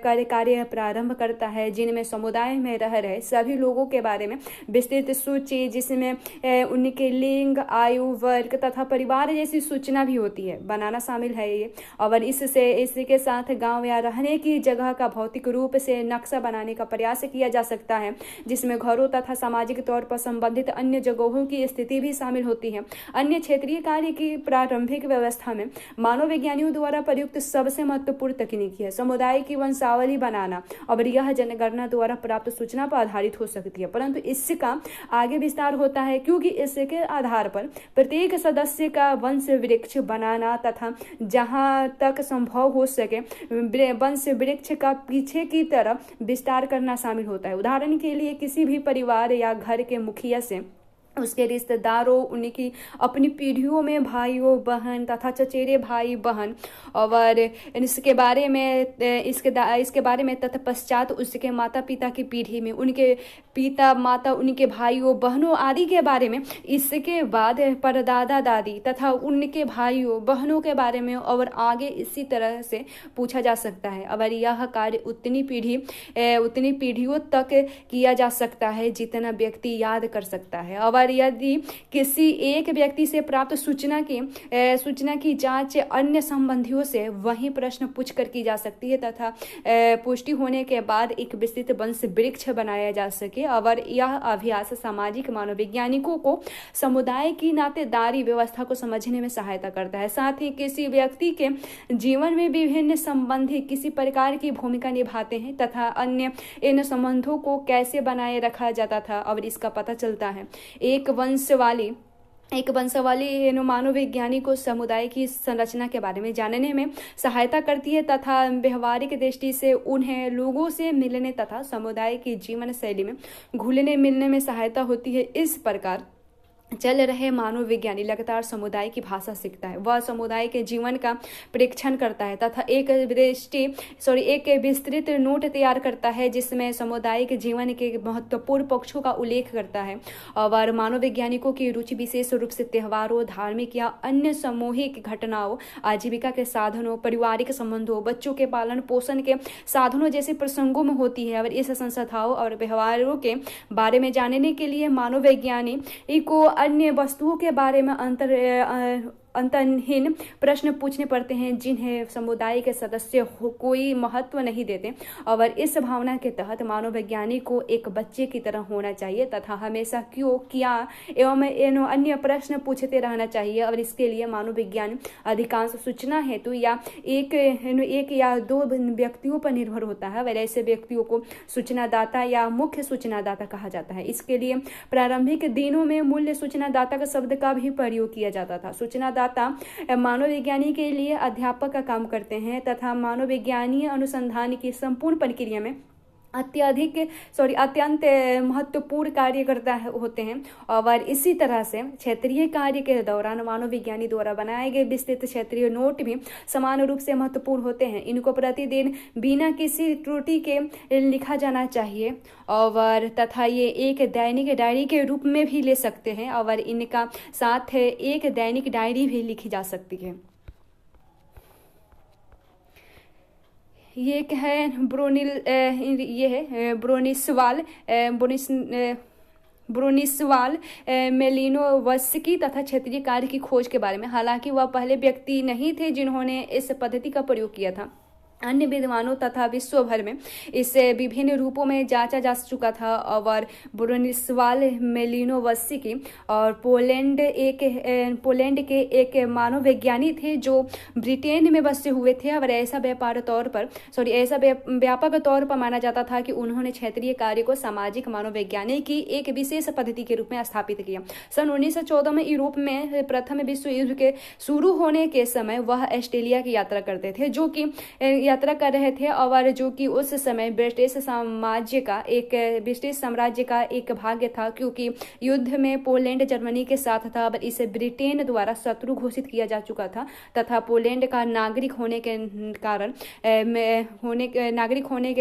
कार्य प्रारंभ करता है जिनमें समुदाय में रह रहे सभी लोगों के बारे में विस्तृत सूची जिसमें उनके लिंग, आयु, वर्ग तथा परिवार जैसी सूचना भी होती है बनाना शामिल है ये। और इसके साथ गांव या रहने की जगह का भौतिक रूप से नक्शा बनाने का प्रयास किया जा सकता है जिसमें घरों तथा सामाजिक तौर पर संबंधित अन्य जगहों की स्थिति भी शामिल होती है। अन्य क्षेत्रीय कार्य की प्रारंभिक प्रारंभिक व्यवस्था में मानव विज्ञानियों द्वारा प्रयुक्त सबसे महत्वपूर्ण तकनीकी है। समुदाय की वंशावली बनाना और यह जनगणना द्वारा प्राप्त सूचना पर आधारित हो सकती है, परंतु इसका आगे विस्तार होता है क्योंकि इसके आधार पर प्रत्येक सदस्य का वंश वृक्ष बनाना तथा जहां तक संभव हो सके वंश वृक्ष का पीछे की तरफ विस्तार करना शामिल होता है। उदाहरण के लिए किसी भी परिवार या घर के मुखिया से उसके रिश्तेदारों, उनकी अपनी पीढ़ियों में भाइयों बहन तथा चचेरे भाई बहन और इसके बारे में तत्पश्चात उसके माता पिता की पीढ़ी में उनके पिता माता, उनके भाइयों बहनों आदि के बारे में, इसके बाद परदादा दादी तथा उनके भाइयों बहनों के बारे में और आगे इसी तरह से पूछा जा सकता है। अगर यह कार्य उतनी पीढ़ियों तक किया जा सकता है जितना व्यक्ति याद कर सकता है। और यदि किसी एक व्यक्ति से प्राप्त सूचना की जांच अन्य संबंधियों से वही प्रश्न पूछकर की जा सकती है तथा पुष्टि होने के बाद एक विस्तृत वंश वृक्ष बनाया जा सके। और यह अभ्यास सामाजिक मनोवैज्ञानिकों को समुदाय की नातेदारी व्यवस्था को समझने में सहायता करता है। साथ ही किसी व्यक्ति के जीवन में विभिन्न संबंधी किसी प्रकार की भूमिका निभाते हैं तथा अन्य इन संबंधों को कैसे बनाए रखा जाता था और इसका पता चलता है। एक वंशावली मानवविज्ञानी को समुदाय की संरचना के बारे में जानने में सहायता करती है तथा व्यवहारिक दृष्टि से उन्हें लोगों से मिलने तथा समुदाय की जीवन शैली में घुलने मिलने में सहायता होती है। इस प्रकार चल रहे मानव विज्ञानी लगातार समुदाय की भाषा सीखता है। वह समुदाय के जीवन का परीक्षण करता है तथा एक विस्तृत नोट तैयार करता है जिसमें समुदाय के जीवन के महत्वपूर्ण पक्षों का उल्लेख करता है। और मानव वैज्ञानिकों की रुचि विशेष रूप से त्योहारों, धार्मिक या अन्य सामूहिक घटनाओं, आजीविका के साधनों, पारिवारिक संबंधों, बच्चों के पालन पोषण के साधनों जैसे प्रसंगों में होती है। और इस संस्थाओं और व्यवहारों के बारे में जानने के लिए मानव वैज्ञानी को अन्य वस्तुओं के बारे में अंतहीन प्रश्न पूछने पड़ते हैं जिन्हें समुदाय के सदस्य कोई महत्व नहीं देते। और इस भावना के तहत मानव वैज्ञानिक को एक बच्चे की तरह होना चाहिए तथा हमेशा क्यों, क्या एवं अन्य प्रश्न पूछते रहना चाहिए। और इसके लिए मानव विज्ञान अधिकांश सूचना हेतु या एक या दो व्यक्तियों पर निर्भर होता है। वैसे ऐसे व्यक्तियों को सूचनादाता या मुख्य सूचनादाता कहा जाता है। इसके लिए प्रारंभिक दिनों में मूल्य सूचनादाता का शब्द का भी प्रयोग किया जाता था। सूचनादाता मानव विज्ञानी के लिए अध्यापक का काम करते हैं तथा मानव विज्ञानीय अनुसंधान की संपूर्ण प्रक्रिया में अत्यंत महत्वपूर्ण कार्यकर्ता होते हैं। और इसी तरह से क्षेत्रीय कार्य के दौरान मानव विज्ञानी द्वारा बनाए गए विस्तृत क्षेत्रीय नोट भी समान रूप से महत्वपूर्ण होते हैं। इनको प्रतिदिन बिना किसी त्रुटि के लिखा जाना चाहिए और तथा ये एक दैनिक डायरी के रूप में भी ले सकते हैं और इनका साथ एक दैनिक डायरी भी लिखी जा सकती है। ये है ब्रोनिसवाल मेलिनोवस्की तथा क्षेत्रीय कार्य की खोज के बारे में। हालांकि वह पहले व्यक्ति नहीं थे जिन्होंने इस पद्धति का प्रयोग किया था। अन्य विद्वानों तथा विश्व भर में इसे विभिन्न रूपों में जांचा जा चुका था। और ब्रोनिस्वाल मेलिनोवस्की और पोलैंड के एक मानव वैज्ञानी थे जो ब्रिटेन में बसे हुए थे। और ऐसा व्यापक तौर पर माना जाता था कि उन्होंने क्षेत्रीय कार्य को सामाजिक मानव विज्ञानी की एक विशेष पद्धति के रूप में स्थापित किया। सन 1914 में यूरोप में प्रथम विश्व युद्ध के शुरू होने के समय वह ऑस्ट्रेलिया की यात्रा करते थे यात्रा कर रहे थे और जो कि उस समय ब्रिटिश साम्राज्य का एक भाग था क्योंकि युद्ध में पोलैंड जर्मनी के साथ था। अब इसे ब्रिटेन द्वारा शत्रु घोषित किया जा चुका था तथा पोलैंड का नागरिक होने के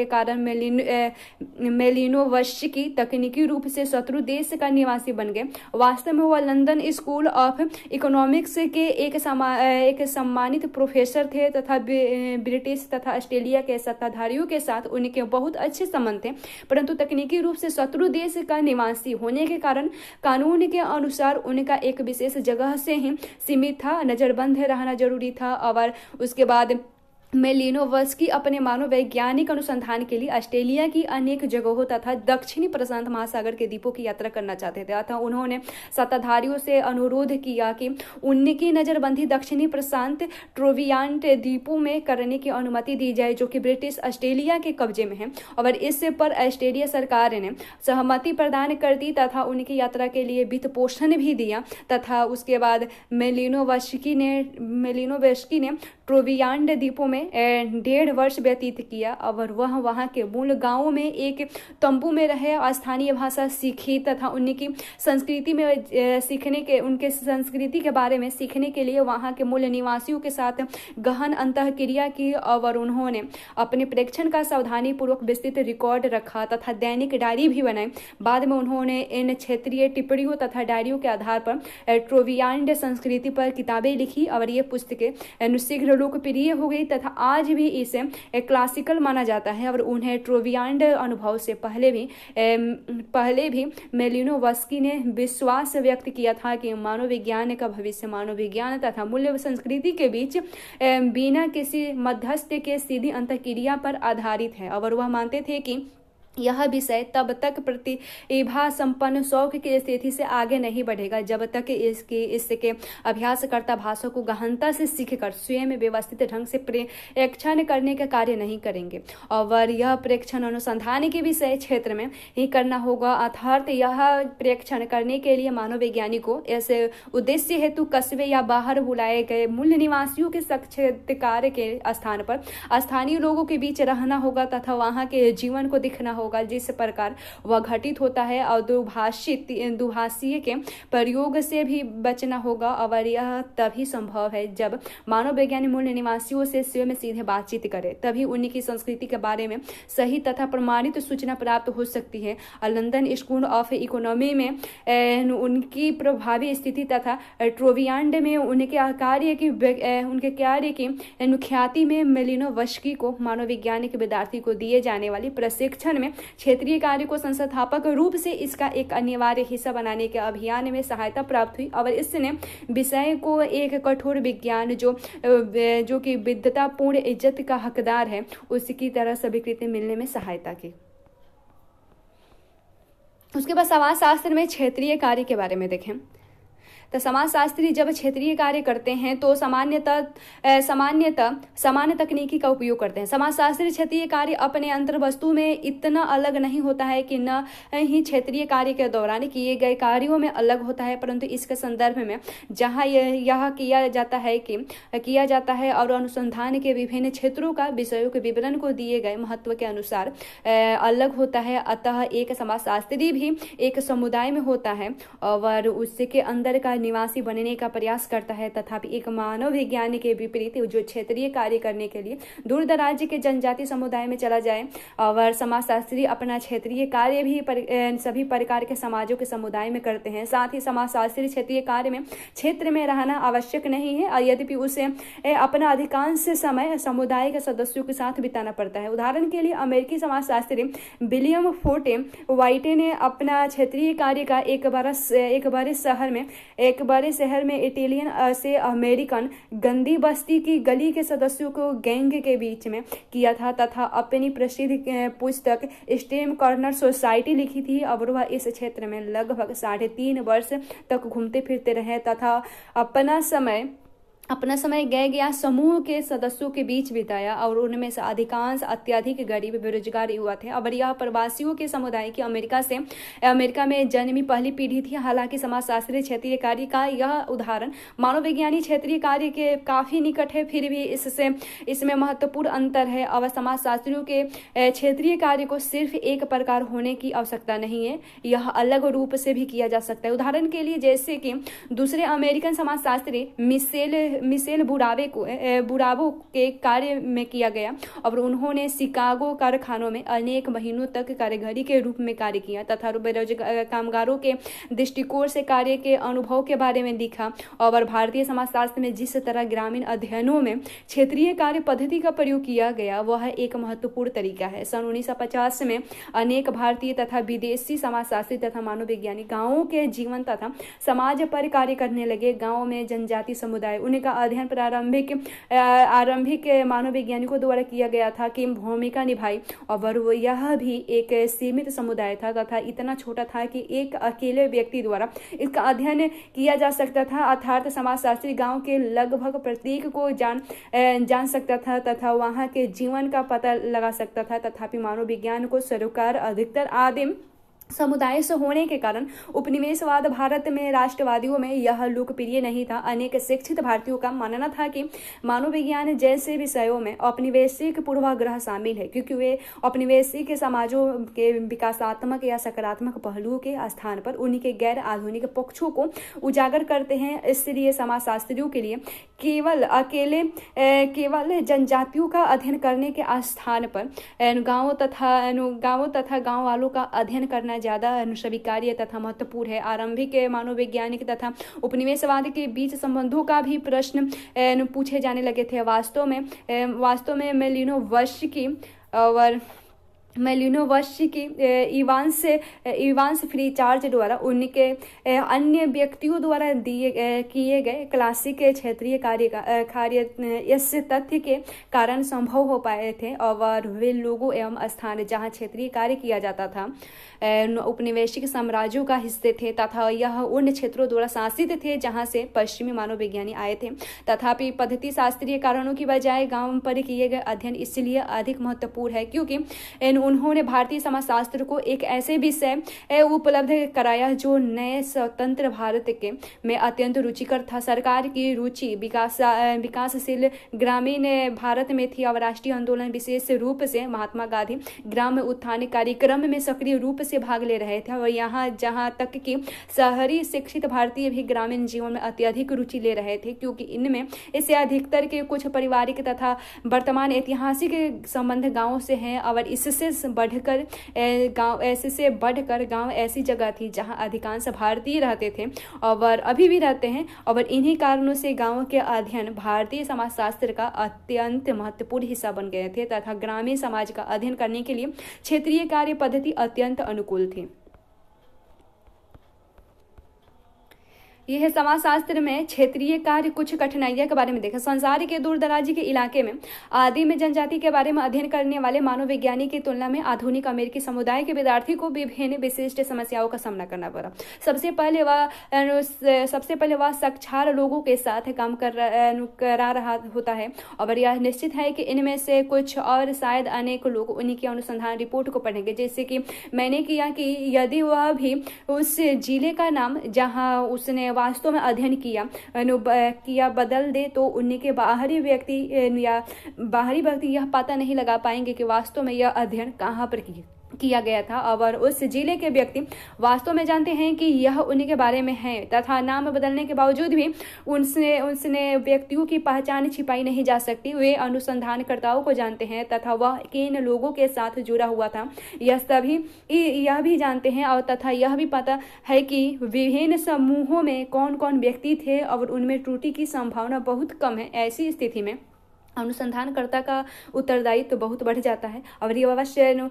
कारण मेलिनोवस्की तकनीकी रूप से शत्रु देश का निवासी बन गए। वास्तव में वह लंदन स्कूल ऑफ इकोनॉमिक्स के एक सम्मानित प्रोफेसर थे तथा ब्रिटिश तथा ऑस्ट्रेलिया के सत्ताधारियों के साथ उनके बहुत अच्छे संबंध थे, परंतु तकनीकी रूप से शत्रु देश का निवासी होने के कारण कानून के अनुसार उनका एक विशेष जगह से ही सीमित था, नजरबंद रहना जरूरी था। और उसके बाद मेलिनोवस्की अपने मानववैज्ञानिक अनुसंधान के लिए ऑस्ट्रेलिया की अनेक जगहों तथा दक्षिणी प्रशांत महासागर के द्वीपों की यात्रा करना चाहते थे अतः उन्होंने सत्ताधारियों से अनुरोध किया कि उनकी नजरबंदी दक्षिणी प्रशांत ट्रोवियांट द्वीपों में करने की अनुमति दी जाए जो कि ब्रिटिश ऑस्ट्रेलिया के कब्जे में है और इस पर ऑस्ट्रेलिया सरकार ने सहमति प्रदान कर दी तथा उनकी यात्रा के लिए वित्त पोषण भी दिया तथा उसके बाद मेलिनोवस्की ने ट्रोवियांड द्वीपों में 1.5 वर्ष व्यतीत किया और वह वहाँ के मूल गांवों में एक तंबू में रहे, स्थानीय भाषा सीखी तथा उनकी संस्कृति में उनके संस्कृति के बारे में सीखने के लिए वहाँ के मूल निवासियों के साथ गहन अंतःक्रिया की और उन्होंने अपने प्रेक्षण का सावधानी पूर्वक विस्तृत रिकॉर्ड रखा तथा दैनिक डायरी भी बनाई। बाद में उन्होंने इन क्षेत्रीय टिप्पणियों तथा डायरियों के आधार पर ट्रोवियांड संस्कृति पर किताबें लिखी और ये पुस्तकें शीघ्र लोकप्रिय हो गई तथा आज भी इसे एक क्लासिकल माना जाता है और उन्हें ट्रोवियांड अनुभव से पहले भी मेलिनोवस्की ने विश्वास व्यक्त किया था कि मानव विज्ञान का भविष्य मानव विज्ञान तथा मूल्य संस्कृति के बीच बिना किसी मध्यस्थ के सीधी अंतःक्रिया पर आधारित है और वह मानते थे कि यह विषय तब तक प्रतिभा संपन्न शौक की स्थिति से आगे नहीं बढ़ेगा जब तक इसके अभ्यासकर्ता भाषा को गहनता से सीखकर स्वयं व्यवस्थित ढंग से प्रेक्षण करने का कार्य नहीं करेंगे और यह प्रेक्षण अनुसंधान के विषय क्षेत्र में ही करना होगा। अर्थात यह प्रेक्षण करने के लिए मानव वैज्ञानिकों ऐसे उद्देश्य हेतु कस्बे या बाहर बुलाए गए मूल निवासियों के साक्षात्कार के स्थान पर स्थानीय लोगों के बीच रहना होगा तथा वहाँ के जीवन को दिखना होगा जिस प्रकार वह घटित होता है और दुभाषीय के प्रयोग से भी बचना होगा और यह तभी संभव है जब मानव वैज्ञानिक मूल निवासियों से स्वयं सीधे बातचीत करे, तभी उनकी संस्कृति के बारे में सही तथा प्रमाणित सूचना प्राप्त हो सकती है। लंदन स्कूल ऑफ इकोनॉमी में उनकी प्रभावी स्थिति तथा ट्रोवियांड में उनके कार्य की ख्याति में मेलिनोवस्की को मानव विज्ञान के विद्यार्थी को दिए जाने वाली प्रशिक्षण में क्षेत्रीय कार्य को संस्थापक रूप से इसका एक अनिवार्य हिस्सा बनाने के अभियान में सहायता प्राप्त हुई और इसने विषय को एक कठोर विज्ञान जो कि विद्वतापूर्ण इज्जत का हकदार है उसकी तरह स्वीकृति मिलने में सहायता की। उसके बाद समाजशास्त्र में क्षेत्रीय कार्य के बारे में देखें तो समाजशास्त्री जब क्षेत्रीय कार्य करते हैं तो सामान्यतः सामान्य तकनीकी का उपयोग करते हैं। समाजशास्त्री क्षेत्रीय कार्य अपने अंतर्वस्तु में इतना अलग नहीं होता है कि न ही क्षेत्रीय कार्य के दौरान किए गए कार्यों में अलग होता है, परंतु इसके संदर्भ में जहाँ यह किया जाता है और अनुसंधान के विभिन्न क्षेत्रों का विषयों के विवरण को दिए गए महत्व के अनुसार अलग होता है। अतः एक समाजशास्त्री भी एक समुदाय में होता है और उसके अंदर का निवासी बनने का प्रयास करता है, तथापि एक मानव विज्ञान के विपरीत जो क्षेत्रीय कार्य करने के लिए दूर दराज के जनजाति समुदाय में चला जाए और समाजशास्त्री अपना क्षेत्रीय कार्य भी सभी प्रकार के समाजों के समुदाय में करते हैं। साथ ही समाजशास्त्री क्षेत्रीय कार्य में क्षेत्र में रहना आवश्यक नहीं है और यद्यपि उसे अपना अधिकांश समय समुदाय के सदस्यों के साथ बिताना पड़ता है। उदाहरण के लिए अमेरिकी समाजशास्त्री विलियम फोर्टे वाइटे ने अपना क्षेत्रीय कार्य का एक बड़े शहर में इटालियन से अमेरिकन गंदी बस्ती की गली के सदस्यों को गैंग के बीच में किया था तथा अपनी प्रसिद्ध पुस्तक स्टेम कॉर्नर सोसाइटी लिखी थी और वह इस क्षेत्र में लगभग 3.5 वर्ष तक घूमते फिरते रहे तथा अपना समय गया समूह के सदस्यों के बीच बिताया और उनमें से अधिकांश अत्यधिक गरीब बेरोजगार युवा थे और यह प्रवासियों के समुदाय की अमेरिका में जन्मी पहली पीढ़ी थी। हालांकि समाजशास्त्री क्षेत्रीय कार्य का यह उदाहरण मानव विज्ञानी क्षेत्रीय कार्य के काफी निकट है, फिर भी इसमें महत्वपूर्ण अंतर है और समाजशास्त्रियों के क्षेत्रीय कार्य को सिर्फ एक प्रकार होने की आवश्यकता नहीं है, यह अलग रूप से भी किया जा सकता है। उदाहरण के लिए जैसे कि दूसरे अमेरिकन समाजशास्त्री मिशेल बुरावो के कार्य में किया गया और उन्होंने शिकागो कारखानों में अनेक महीनों तक कारीगरी के रूप में कार्य किया तथा बेरोजगार कामगारों के दृष्टिकोण से कार्य के अनुभव के बारे में लिखा और भारतीय समाजशास्त्र में जिस तरह ग्रामीण अध्ययनों में क्षेत्रीय कार्य पद्धति का प्रयोग किया गया वह एक महत्वपूर्ण तरीका है। सन 1950 में अनेक भारतीय तथा विदेशी समाजशास्त्री तथा मानव विज्ञानी गाँवों के जीवन तथा समाज पर कार्य करने लगे। गाँव में जनजाति समुदाय उनका का अध्ययन आरंभिक मानव वैज्ञानिकों द्वारा किया गया था कि भूमिका निभाई, और वो यह भी एक सीमित समुदाय था तथा इतना छोटा था कि एक अकेले व्यक्ति द्वारा इसका अध्ययन किया जा सकता था, अर्थात समाजशास्त्री गांव के लगभग प्रत्येक को जान सकता था तथा वहां के जीवन का पता लगा सकता था। तथापि मानव विज्ञान को सरोकार अधिकतर आदिम समुदाय से होने के कारण उपनिवेशवाद भारत में राष्ट्रवादियों में यह लोकप्रिय नहीं था। अनेक शिक्षित भारतीयों का मानना था कि मानव विज्ञान जैसे विषयों में औपनिवेशिक पूर्वाग्रह शामिल है, क्योंकि वे औपनिवेशिक समाजों के विकासात्मक या सकारात्मक पहलुओं के स्थान पर उन्हीं के गैर आधुनिक पक्षों को उजागर करते हैं। इसलिए समाजशास्त्रियों के लिए केवल जनजातियों का अध्ययन करने के स्थान पर गांवों तथा गांव वालों का अध्ययन करना ज्यादा स्वीकार्य तथा महत्वपूर्ण है। आरंभिक मानववैज्ञानिक तथा उपनिवेशवाद के बीच संबंधों का भी प्रश्न पूछे जाने लगे थे। वास्तव में मेलिनोवस्की इवांस फ्रीचार्ज द्वारा उनके अन्य व्यक्तियों द्वारा किए गए क्लासिक क्षेत्रीय कार्य इस तथ्य के कारण संभव हो पाए थे, और वे लोगों एवं स्थान जहां क्षेत्रीय कार्य किया जाता था उपनिवेशिक साम्राज्यों का हिस्से थे तथा यह उन क्षेत्रों द्वारा शासित थे जहां से पश्चिमी मानव विज्ञानी आए थे। तथापि पद्धति शास्त्रीय कारणों की बजाय गांव पर किए गए अध्ययन इसलिए अधिक महत्वपूर्ण है क्योंकि उन्होंने भारतीय समाजशास्त्र को एक ऐसे विषय उपलब्ध कराया जो नए स्वतंत्र भारत के में अत्यंत रुचिकर था। सरकार की रुचि विकासशील ग्रामीण भारत में थी और राष्ट्रीय आंदोलन विशेष रूप से महात्मा गांधी ग्राम उत्थान कार्यक्रम में सक्रिय रूप से भाग ले रहे थे, और यहाँ जहाँ तक कि शहरी शिक्षित भारतीय भी ग्रामीण जीवन में अत्यधिक रुचि ले रहे थे, क्योंकि इनमें इससे अधिकतर के कुछ पारिवारिक तथा वर्तमान ऐतिहासिक संबंध गांवों से हैं, और इससे बढ़कर गांव ऐसी जगह थी जहां अधिकांश भारतीय रहते थे और अभी भी रहते हैं, और इन्हीं कारणों से गांव के अध्ययन भारतीय समाजशास्त्र का अत्यंत महत्वपूर्ण हिस्सा बन गए थे तथा ग्रामीण समाज का अध्ययन करने के लिए क्षेत्रीय कार्य पद्धति अत्यंत अनुकूल थी। यह है समाजशास्त्र में क्षेत्रीय कार्य कुछ कठिनाइयों के बारे में देखा। संसार के दूर दराज के इलाके में आदिम जनजाति के बारे में अध्ययन करने वाले मानव विज्ञानी की तुलना में आधुनिक अमेरिकी समुदाय के विद्यार्थी को विभिन्न विशिष्ट समस्याओं का सामना करना पड़ा। सबसे पहले वह साक्षर लोगों के साथ काम करा रहा होता है, और यह निश्चित है कि इनमें से कुछ और शायद अनेक लोग उनकी अनुसंधान रिपोर्ट को पढ़ेंगे, जैसे कि मैंने किया कि यदि वह भी उस जिले का नाम जहां उसने वास्तव में अध्ययन किया बदल दे तो उनके बाहरी व्यक्ति यह पता नहीं लगा पाएंगे कि वास्तव में यह अध्ययन कहाँ पर किया गया था, और उस जिले के व्यक्ति वास्तव में जानते हैं कि यह उन्हीं के बारे में है तथा नाम बदलने के बावजूद भी उनसे व्यक्तियों की पहचान छिपाई नहीं जा सकती। वे अनुसंधानकर्ताओं को जानते हैं तथा वह किन लोगों के साथ जुड़ा हुआ था यह भी जानते हैं, और तथा यह भी पता है कि विभिन्न समूहों में कौन कौन व्यक्ति थे और उनमें त्रुटि की संभावना बहुत कम है। ऐसी स्थिति में अनुसंधानकर्ता का उत्तरदायित्व तो बहुत बढ़ जाता है, और यह अवश्य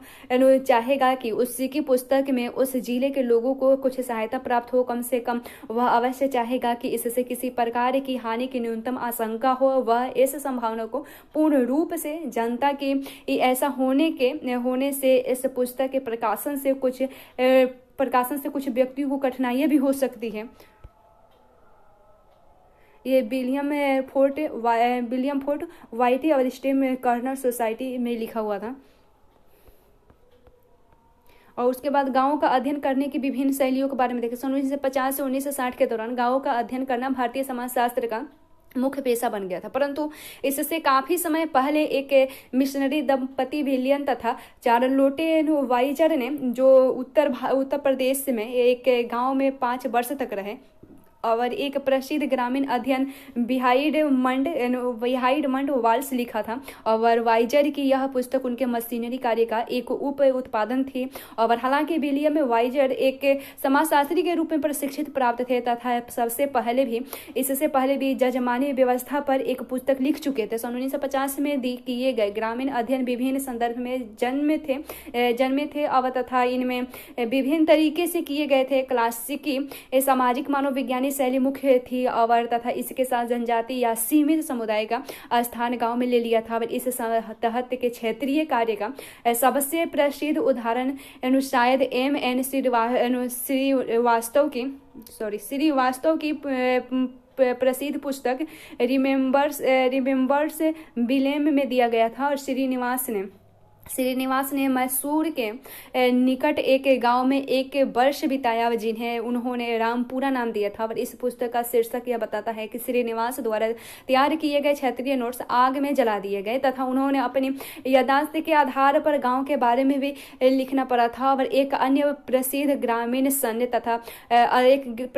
चाहेगा कि उसकी पुस्तक में उस जिले के लोगों को कुछ सहायता प्राप्त हो। कम से कम वह अवश्य चाहेगा कि इससे किसी प्रकार की हानि की न्यूनतम आशंका हो। वह इस संभावना को पूर्ण रूप से जनता के ऐसा होने से इस पुस्तक के प्रकाशन से कुछ व्यक्तियों को कठिनाइयां भी हो सकती है। ये विलियम फोर्ट वाइटी और स्टेम कर्नर सोसाइटी में लिखा हुआ था। और उसके बाद गांवों का अध्ययन करने की विभिन्न शैलियों के बारे में देखें। 1950 से 1960 के दौरान गांवों का अध्ययन करना भारतीय समाजशास्त्र का मुख्य पेशा बन गया था, परंतु इससे काफी समय पहले एक मिशनरी दंपति विलियम तथा चार्लोटे वाइजर ने जो उत्तर प्रदेश में एक गांव में 5 वर्ष तक रहे और एक प्रसिद्ध ग्रामीण अध्ययन बिहाइंड मंड वाल्स लिखा था, और वाइजर की यह पुस्तक उनके मशीनरी कार्य का एक उप उत्पादन थी। और हालांकि विलियम वाइजर एक समाजशास्त्री के रूप में प्रशिक्षित प्राप्त थे तथा इससे पहले भी जजमानी व्यवस्था पर एक पुस्तक लिख चुके थे। 1950 में किए गए ग्रामीण अध्ययन विभिन्न संदर्भ में जन्मे थे और तथा इनमें विभिन्न तरीके से किए गए थे। क्लासिकी सामाजिक मानव विज्ञानी शैली मुख्य थी और तथा इसके साथ जनजाति या सीमित समुदाय का स्थान गांव में ले लिया था। और इस तहत के क्षेत्रीय कार्य का सबसे प्रसिद्ध उदाहरण शायद M.N. श्रीवास्तव की प्रसिद्ध पुस्तक रिमेम्बर्स विलेम में दिया गया था। और श्रीनिवास ने मैसूर के निकट एक गांव में एक वर्ष बिताया जिन्हें उन्होंने रामपुरा नाम दिया था। और इस पुस्तक का शीर्षक यह बताता है कि श्रीनिवास द्वारा तैयार किए गए क्षेत्रीय नोट्स आग में जला दिए गए तथा उन्होंने अपनी यादाश्त के आधार पर गांव के बारे में भी लिखना पड़ा था। और एक अन्य प्रसिद्ध ग्रामीण सन तथा एक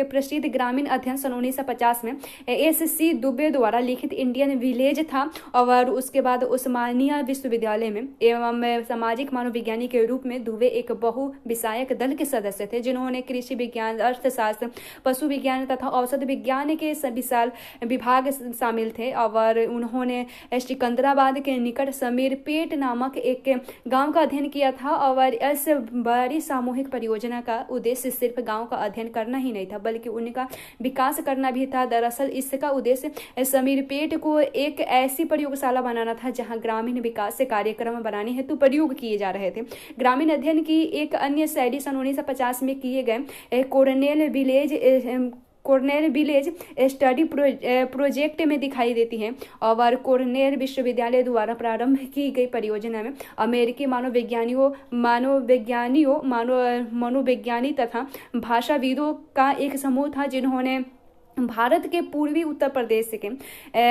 प्रसिद्ध ग्रामीण अध्ययन सन 1950 में S.C. दुबे द्वारा लिखित इंडियन विलेज था। और उसके बाद उस्मानिया विश्वविद्यालय में एवं सामाजिक मानवविज्ञानी के रूप में दुबे एक बहु विषयक दल के सदस्य थे जिन्होंने कृषि विज्ञान, अर्थशास्त्र, पशु विज्ञान तथा औषध विज्ञान के विशाल विभाग शामिल थे। और उन्होंने सिकंदराबाद के निकट समीरपेट नामक एक गांव का अध्ययन किया था। और इस बड़ी सामूहिक परियोजना का उद्देश्य सिर्फ गांव का अध्ययन करना ही नहीं था बल्कि उनका विकास करना भी था। दरअसल इसका उद्देश्य समीरपेट को एक ऐसी प्रयोगशाला बनाना था जहां ग्रामीण विकास से कार्यक्रम बनाने हेतु प्रयोग किए जा रहे थे। ग्रामीण अध्ययन की एक अन्य शैली सन 1950 में किए गए कॉर्नेल विलेज स्टडी प्रोजेक्ट में दिखाई देती है। और कॉर्नेल विश्वविद्यालय द्वारा प्रारंभ की गई परियोजना में अमेरिकी मनोविज्ञानी तथा भाषाविदों का एक समूह था जिन्होंने भारत के पूर्वी उत्तर प्रदेश के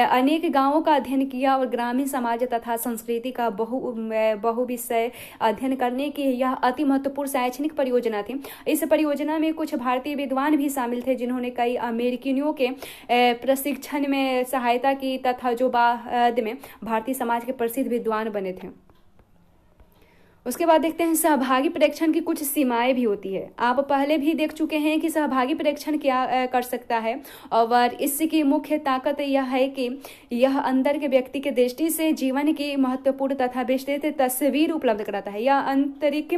अनेक गांवों का अध्ययन किया और ग्रामीण समाज तथा संस्कृति का बहुविषय अध्ययन करने की यह अति महत्वपूर्ण शैक्षणिक परियोजना थी। इस परियोजना में कुछ भारतीय विद्वान भी शामिल थे जिन्होंने कई अमेरिकियों के प्रशिक्षण में सहायता की तथा जो बाद में भारतीय समाज के प्रसिद्ध विद्वान बने थे। उसके बाद देखते हैं सहभागी प्रेक्षण की कुछ सीमाएं भी होती है। आप पहले भी देख चुके हैं कि सहभागी प्रेक्षण क्या कर सकता है और इसकी मुख्य ताकत यह है कि यह अंदर के व्यक्ति के दृष्टि से जीवन की महत्वपूर्ण तथा विस्तृत तस्वीर उपलब्ध कराता है। यह आंतरिक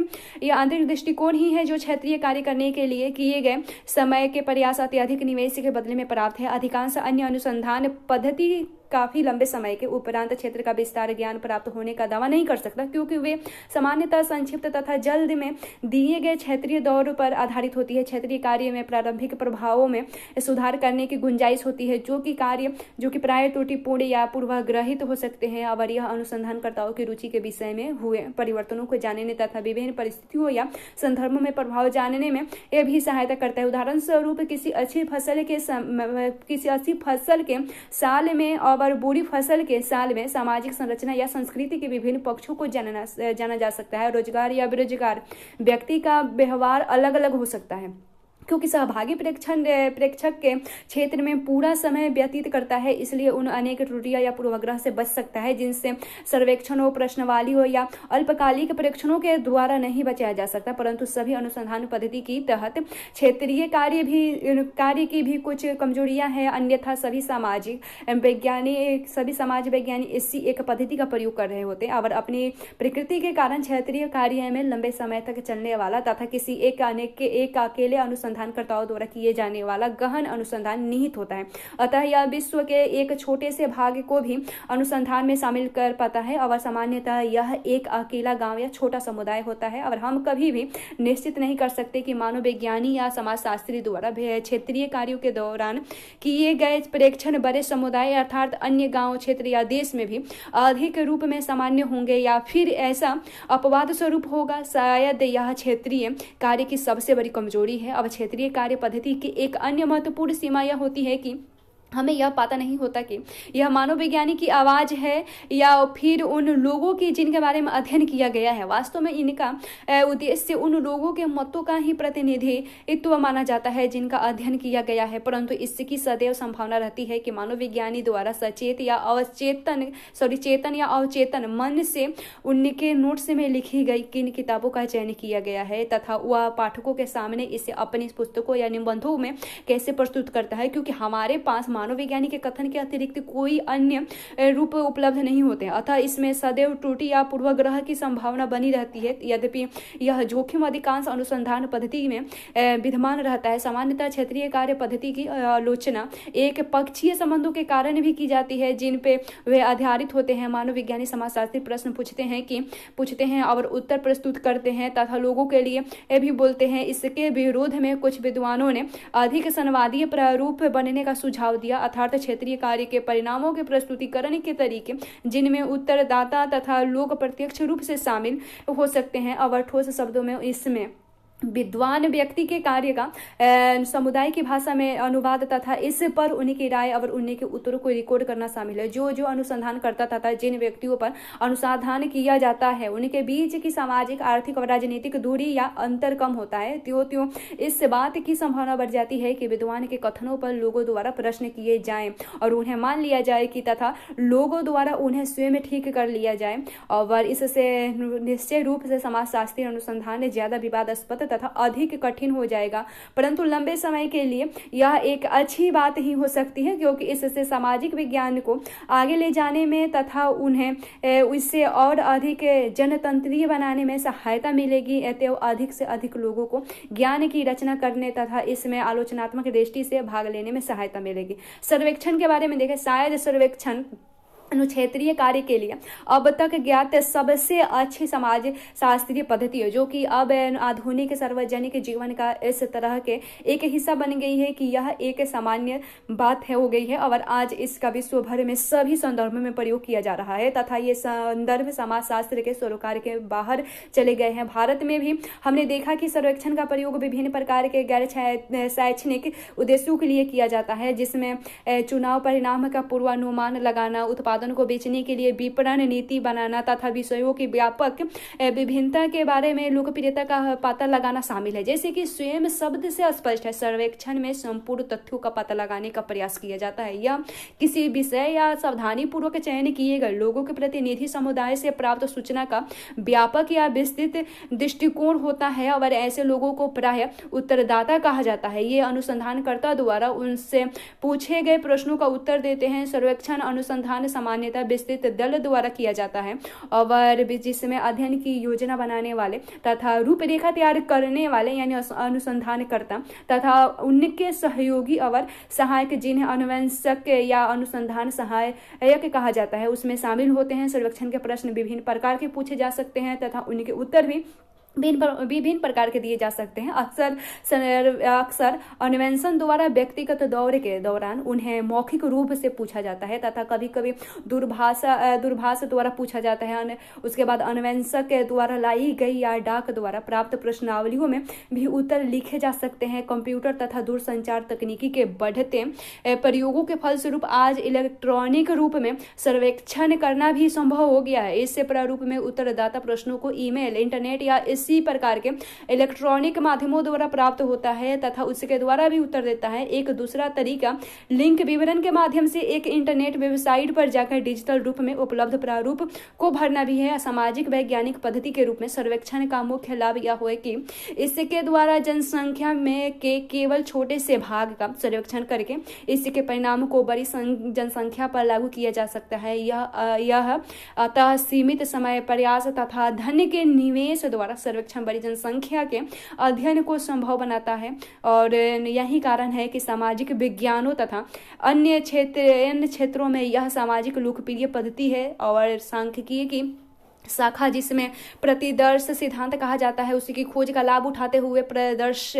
दृष्टिकोण ही है जो क्षेत्रीय कार्य करने के लिए किए गए समय के प्रयास अत्यधिक निवेश के बदले में प्राप्त है। अधिकांश अन्य अनुसंधान पद्धति काफी लंबे समय के उपरांत क्षेत्र का विस्तार ज्ञान प्राप्त होने का दावा नहीं कर सकता क्योंकि वे सामान्यतः संक्षिप्त तथा जल्द में दिए गए क्षेत्रीय दौर पर आधारित होती है। क्षेत्रीय कार्य में प्रारंभिक प्रभावों में सुधार करने की गुंजाइश होती है जो कि प्राय त्रुटिपूर्ण या पूर्वाग्रहित हो सकते हैं। और यह अनुसंधानकर्ताओं की रुचि के विषय में हुए परिवर्तनों को जानने तथा विभिन्न परिस्थितियों या संदर्भों में प्रभाव जानने में यह भी सहायता करता है। उदाहरण स्वरूप किसी अच्छी फसल के साल में और बुरी फसल के साल में सामाजिक संरचना या संस्कृति के विभिन्न पक्षों को जाना जा सकता है। रोजगार या बेरोजगार व्यक्ति का व्यवहार अलग अलग हो सकता है क्योंकि सहभागी प्रेक्षक के क्षेत्र में पूरा समय व्यतीत करता है, इसलिए उन अनेक त्रुटियां या पूर्वाग्रह से बच सकता है जिनसे सर्वेक्षणों, प्रश्नावलियों या अल्पकालिक परीक्षणों के द्वारा नहीं बचाया जा सकता। परंतु सभी अनुसंधान पद्धति के तहत क्षेत्रीय कार्य की भी कुछ कमजोरियां हैं। अन्यथा सभी समाज वैज्ञानिक इसी एक पद्धति का प्रयोग कर रहे होते और अपनी प्रकृति के कारण क्षेत्रीय कार्य में लंबे समय तक चलने वाला तथा किसी एक अकेले अनुसंधानकर्ताओं द्वारा किए जाने वाला गहन अनुसंधान निहित होता है। अतः यह विश्व के एक छोटे से भाग को भी अनुसंधान में शामिल कर पाता है और सामान्यतः यह एक अकेला गांव या छोटा समुदाय होता है। और हम कभी भी निश्चित नहीं कर सकते कि मानवविज्ञानी या समाजशास्त्री द्वारा क्षेत्रीय कार्यों के दौरान किए गए प्रेक्षण बड़े समुदाय अर्थात अन्य गांव, क्षेत्र या देश में भी अधिक रूप में सामान्य होंगे या फिर ऐसा अपवाद स्वरूप होगा। शायद यह क्षेत्रीय कार्य की सबसे बड़ी कमजोरी है। अब क्षेत्रीय कार्य पद्धति की एक अन्य महत्वपूर्ण सीमा यह होती है कि हमें यह पता नहीं होता कि यह मानव विज्ञानी की आवाज है या फिर उन लोगों की जिनके बारे में अध्ययन किया गया है। वास्तव में इनका उद्देश्य उन लोगों के मतों का ही प्रतिनिधित्व माना जाता है जिनका अध्ययन किया गया है, परंतु इसकी सदैव संभावना रहती है कि मानव विज्ञानी द्वारा चेतन या अवचेतन मन से उनके नोट्स में लिखी गई किन किताबों का चयन किया गया है तथा वह पाठकों के सामने इसे अपनी पुस्तकों या निबंधों में कैसे प्रस्तुत करता है। क्योंकि हमारे पास मानव वैज्ञानिक के कथन के अतिरिक्त कोई अन्य रूप उपलब्ध नहीं होते हैं, अतः इसमें सदैव त्रुटि या पूर्वाग्रह की संभावना बनी रहती है। यद्यपि यह जोखिम अधिकांश अनुसंधान पद्धति में विद्यमान रहता है। सामान्यतः क्षेत्रीय कार्य पद्धति की आलोचना एक पक्षीय संबंधों के कारण भी की जाती है जिन पे वे आधारित होते हैं। मानव विज्ञानी समाजशास्त्री प्रश्न पूछते हैं और उत्तर प्रस्तुत करते हैं तथा लोगों के लिए ये भी बोलते हैं। इसके विरोध में कुछ विद्वानों ने अधिक संवादीय प्रारूप बनने का सुझाव दिया, अर्थात क्षेत्रीय कार्य के परिणामों के प्रस्तुतिकरण के तरीके जिनमें उत्तरदाता तथा लोग प्रत्यक्ष रूप से शामिल हो सकते हैं। और ठोस शब्दों में इसमें विद्वान व्यक्ति के कार्य का समुदाय की भाषा में अनुवाद तथा इस पर उनकी राय और उनके उत्तरों को रिकॉर्ड करना शामिल है। जो अनुसंधान करता तथा जिन व्यक्तियों पर अनुसंधान किया जाता है उनके बीच की सामाजिक, आर्थिक और राजनीतिक दूरी या अंतर कम होता है, त्यों इस बात की संभावना बढ़ जाती है कि विद्वान के कथनों पर लोगों द्वारा प्रश्न किए जाएं और उन्हें मान लिया जाए कि तथा लोगों द्वारा उन्हें स्वयं ठीक कर लिया जाए। और इससे निश्चय रूप से समाजशास्त्रीय अनुसंधान ज्यादा विवादास्पद तथा अधिक कठिन हो जाएगा, परंतु लंबे समय के लिए यह एक अच्छी बात ही हो सकती है, क्योंकि इससे सामाजिक विज्ञान को आगे ले जाने में तथा उन्हें इससे और अधिक जनतंत्रीय बनाने में सहायता मिलेगी। अतएव अधिक से अधिक लोगों को ज्ञान की रचना करने तथा इसमें आलोचनात्मक दृष्टि से भाग लेने में सहायता मिलेगी। सर्वेक्षण के बारे में देखें, शायद सर्वेक्षण अनुक्षेत्रीय कार्य के लिए अब तक ज्ञात सबसे अच्छी समाज शास्त्रीय पद्धति है, जो कि अब आधुनिक सार्वजनिक जीवन का इस तरह के एक हिस्सा बन गई है कि यह एक सामान्य बात हो गई है और आज इसका विश्व भर में सभी संदर्भों में प्रयोग किया जा रहा है तथा ये संदर्भ समाजशास्त्र के सरोकार के बाहर चले गए हैं। भारत में भी हमने देखा कि सर्वेक्षण का प्रयोग विभिन्न प्रकार के गैर शैक्षणिक उद्देश्यों के लिए किया जाता है, जिसमें चुनाव परिणाम का पूर्वानुमान लगाना, उत्पादन को बेचने के लिए विपणन नीति बनाना तथा विषयों की व्यापक विभिन्नता के बारे में लोकप्रियता का पता लगाना शामिल है। जैसे कि स्वयं शब्द से स्पष्ट है, सर्वेक्षण में संपूर्ण तथ्यों का पता लगाने का प्रयास किया जाता है। यह किसी विषय या सावधानी पूर्वक चयन किए गए लोगों के प्रतिनिधि समुदाय से प्राप्त सूचना का व्यापक या विस्तृत दृष्टिकोण होता है और ऐसे लोगों को प्रायः उत्तरदाता कहा जाता है। ये अनुसंधानकर्ता द्वारा उनसे पूछे गए प्रश्नों का उत्तर देते हैं। सर्वेक्षण अनुसंधान सामान्यतः विस्तृत दल द्वारा किया जाता है और जिसमें अध्ययन की योजना बनाने वाले तथा रूपरेखा तैयार करने वाले यानी अनुसंधानकर्ता तथा उनके सहयोगी और सहायक, जिन्हें अनुवंशक या अनुसंधान सहायक कहा जाता है, उसमें शामिल होते हैं। सर्वेक्षण के प्रश्न विभिन्न प्रकार के पूछे जा सकते हैं तथा उनके उत्तर भी विभिन्न प्रकार के दिए जा सकते हैं। अक्सर अन्वेषण द्वारा व्यक्तिगत दौरे के दौरान उन्हें मौखिक रूप से पूछा जाता है तथा कभी कभी दूरभाष द्वारा पूछा जाता है। उसके बाद अन्वेषक के द्वारा लाई गई या डाक द्वारा प्राप्त प्रश्नावलियों में भी उत्तर लिखे जा सकते हैं। कंप्यूटर तथा दूरसंचार तकनीकी के बढ़ते प्रयोगों के फलस्वरूप आज इलेक्ट्रॉनिक रूप में सर्वेक्षण करना भी संभव हो गया है। इससे प्रारूप में उत्तरदाता प्रश्नों को ईमेल, इंटरनेट या इसी प्रकार के इलेक्ट्रॉनिक माध्यमों द्वारा प्राप्त होता है तथा उसके द्वारा भी उत्तर देता है। एक दूसरा तरीका लिंक विवरण के माध्यम से एक इंटरनेट वेबसाइट पर जाकर डिजिटल रूप में उपलब्ध प्रारूप को भरना भी है। सामाजिक वैज्ञानिक पद्धति के रूप में सर्वेक्षण का मुख्य लाभ यह है कि इसके द्वारा जनसंख्या में के केवल छोटे से भाग का सर्वेक्षण करके इसके परिणाम को बड़ी जनसंख्या पर लागू किया जा सकता है। यह अतः सीमित समय, प्रयास तथा धन के निवेश द्वारा सर्वेक्षण बड़ी जनसंख्या के अध्ययन को संभव बनाता है और यही कारण है कि सामाजिक विज्ञानों तथा अन्य क्षेत्रों में यह सामाजिक लोकप्रिय पद्धति है। और सांख्यिकी की शाखा जिसमें प्रतिदर्श सिद्धांत कहा जाता है, उसी की खोज का लाभ उठाते हुए प्रतिदर्श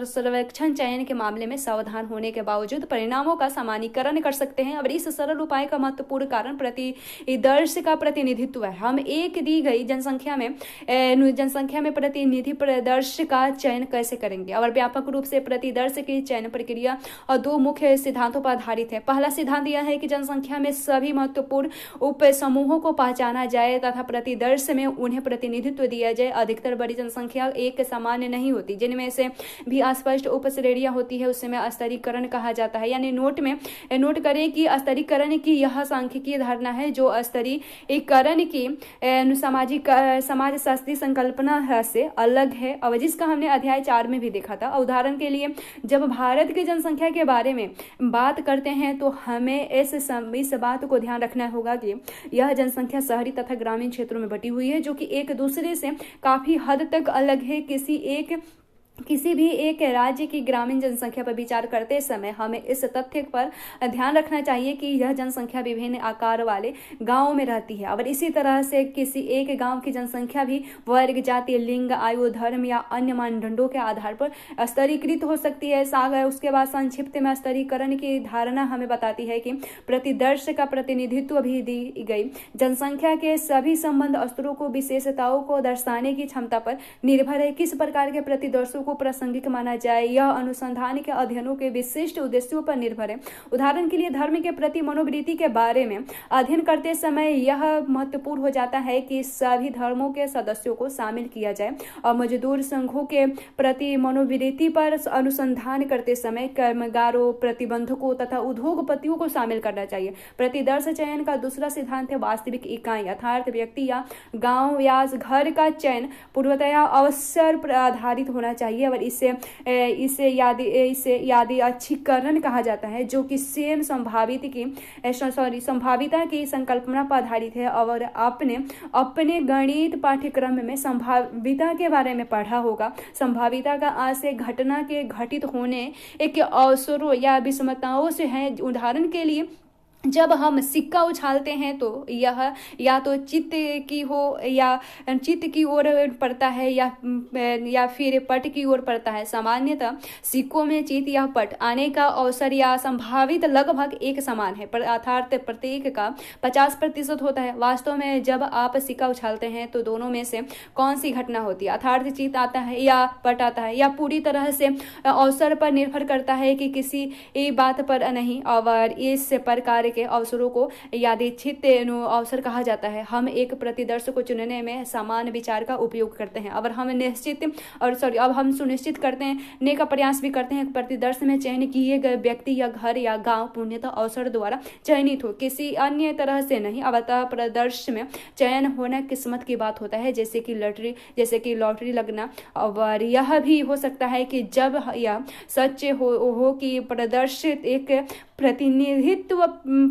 सर्वेक्षण चयन के मामले में सावधान होने के बावजूद परिणामों का सामान्यीकरण कर सकते हैं। और इस सरल उपाय का महत्वपूर्ण कारण प्रतिदर्श का प्रतिनिधित्व है। हम एक दी गई जनसंख्या में प्रतिनिधि प्रदर्श का चयन कैसे करेंगे? और व्यापक रूप से प्रतिदर्श की चयन प्रक्रिया और दो मुख्य सिद्धांतों पर आधारित है। पहला सिद्धांत यह है कि जनसंख्या में सभी महत्वपूर्ण उप समूह समूहों को पहचाना जाए तथा प्रतिदर्श में उन्हें प्रतिनिधित्व दिया जाए। अधिकतर बड़ी जनसंख्या एक सामान्य नहीं होती, जिनमें से भी अस्पष्ट उपश्रेणियां होती है, उसमें स्तरीकरण कहा जाता है। यानी नोट करें कि स्तरीकरण की यह सांख्यिकीय धारणा है जो स्तरीकरण की समाज शास्त्रीय संकल्पना से अलग है, और जिसका हमने अध्याय 4 में भी देखा था। उदाहरण के लिए जब भारत की जनसंख्या के बारे में बात करते हैं तो हमें इस बात को ध्यान रखना होगा कि यह जनसंख्या शहरी तथा ग्रामीण क्षेत्रों में बटी हुई है, जो कि एक दूसरे से काफी हद तक अलग है। किसी भी एक राज्य की ग्रामीण जनसंख्या पर विचार करते समय हमें इस तथ्य पर ध्यान रखना चाहिए कि यह जनसंख्या विभिन्न आकार वाले गांवों में रहती है, और इसी तरह से किसी एक गांव की जनसंख्या भी वर्ग, जाति, लिंग, आयु, धर्म या अन्य मानदंडों के आधार पर स्तरीकृत हो सकती है। उसके बाद संक्षिप्त में स्तरीकरण की धारणा हमें बताती है कि प्रतिदर्श का प्रतिनिधित्व भी दी गई जनसंख्या के सभी संबंध स्तरों को विशेषताओं को दर्शाने की क्षमता पर निर्भर है। किस प्रकार के प्रतिदर्शों को प्रासंगिक माना जाए यह अनुसंधान के अध्ययनों के विशिष्ट उद्देश्यों पर निर्भर है। उदाहरण के लिए धर्म के प्रति मनोवृत्ति के बारे में अध्ययन करते समय यह महत्वपूर्ण हो जाता है कि सभी धर्मों के सदस्यों को शामिल किया जाए, और मजदूर संघों के प्रति मनोवृत्ति पर अनुसंधान करते समय कामगारों, प्रतिबंधकों तथा उद्योगपतियों को शामिल करना चाहिए। प्रतिदर्श चयन का दूसरा सिद्धांत है वास्तविक इकाई अर्थात व्यक्ति या गांव या घर का चयन पूर्वतया अवसर पर आधारित होना चाहिए, और इसे यादृच्छिकरण कहा जाता है, जो कि सेम संभाविता की संकल्पना पर आधारित है। और अपने गणित पाठ्यक्रम में संभाविता के बारे में पढ़ा होगा। संभाविता का आशय घटना के घटित होने के अवसरों या विषमताओं से है। उदाहरण के लिए जब हम सिक्का उछालते हैं तो यह या तो चित्त की ओर पड़ता है या फिर पट की ओर पड़ता है। सामान्यतः सिक्कों में चित्त या पट आने का अवसर या संभावित लगभग एक समान है, अर्थात प्रत्येक का 50% होता है। वास्तव में जब आप सिक्का उछालते हैं तो दोनों में से कौन सी घटना होती है, अर्थात चित्त आता है या पट आता है, या पूरी तरह से अवसर पर निर्भर करता है कि किसी बात पर नहीं। और इस प्रकार के अवसरों को यादृच्छिक अवसर कहा जाता है। हम एक प्रतिदर्श को चुनने में समान विचार का उपयोग करते हैं, अब हम सुनिश्चित करने का प्रयास भी करते हैं प्रतिदर्श में चयन किए गए व्यक्ति या घर या गांव पूर्णतः अवसर द्वारा चयनित हो, किसी अन्य तरह से नहीं। अवतः प्रदर्श में चयन होना किस्मत की बात होता है, जैसे कि लॉटरी लगना। और यह भी हो सकता है कि जब यह सच हो कि प्रदर्श एक